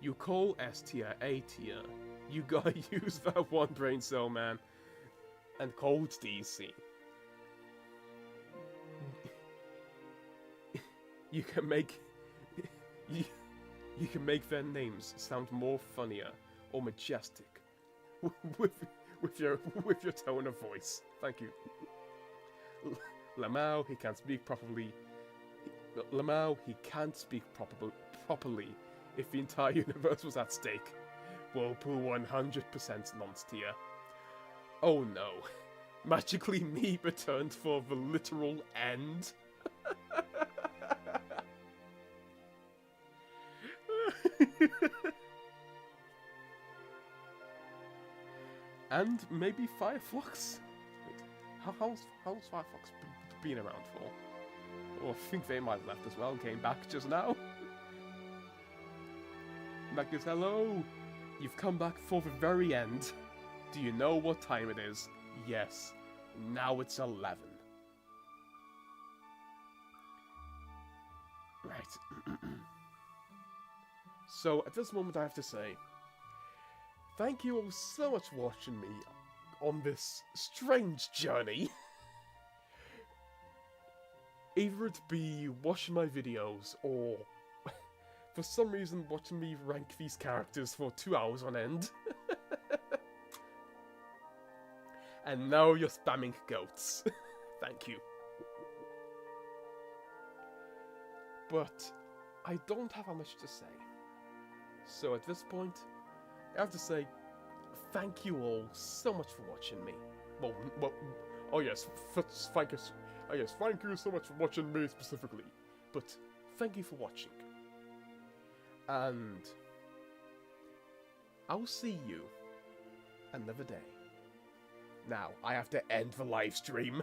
You call S tier A tier. You gotta use that one brain cell, man. And cold DC. You can make you can make their names sound more funnier or majestic with your tone of voice. Thank you. Lamau, he can't speak properly. Lamau, he can't speak properly if the entire universe was at stake. Whirlpool 100% nonce tier. Oh no. Magically me returned for the literal end. And maybe Firefox? How's Firefox been around for? Oh, I think they might have left as well and came back just now. Magnus, hello! You've come back for the very end. Do you know what time it is? Yes. Now it's 11. Right. So, at this moment I have to say, thank you all so much for watching me on this strange journey. Either it be watching my videos, or for some reason watching me rank these characters for 2 hours on end. And now you're spamming goats. Thank you. But I don't have much to say. So at this point, I have to say, thank you all so much for watching me. Well, oh yes, thank you. Oh yes, thank you so much for watching me specifically. But thank you for watching. And I'll see you another day. Now, I have to end the live stream.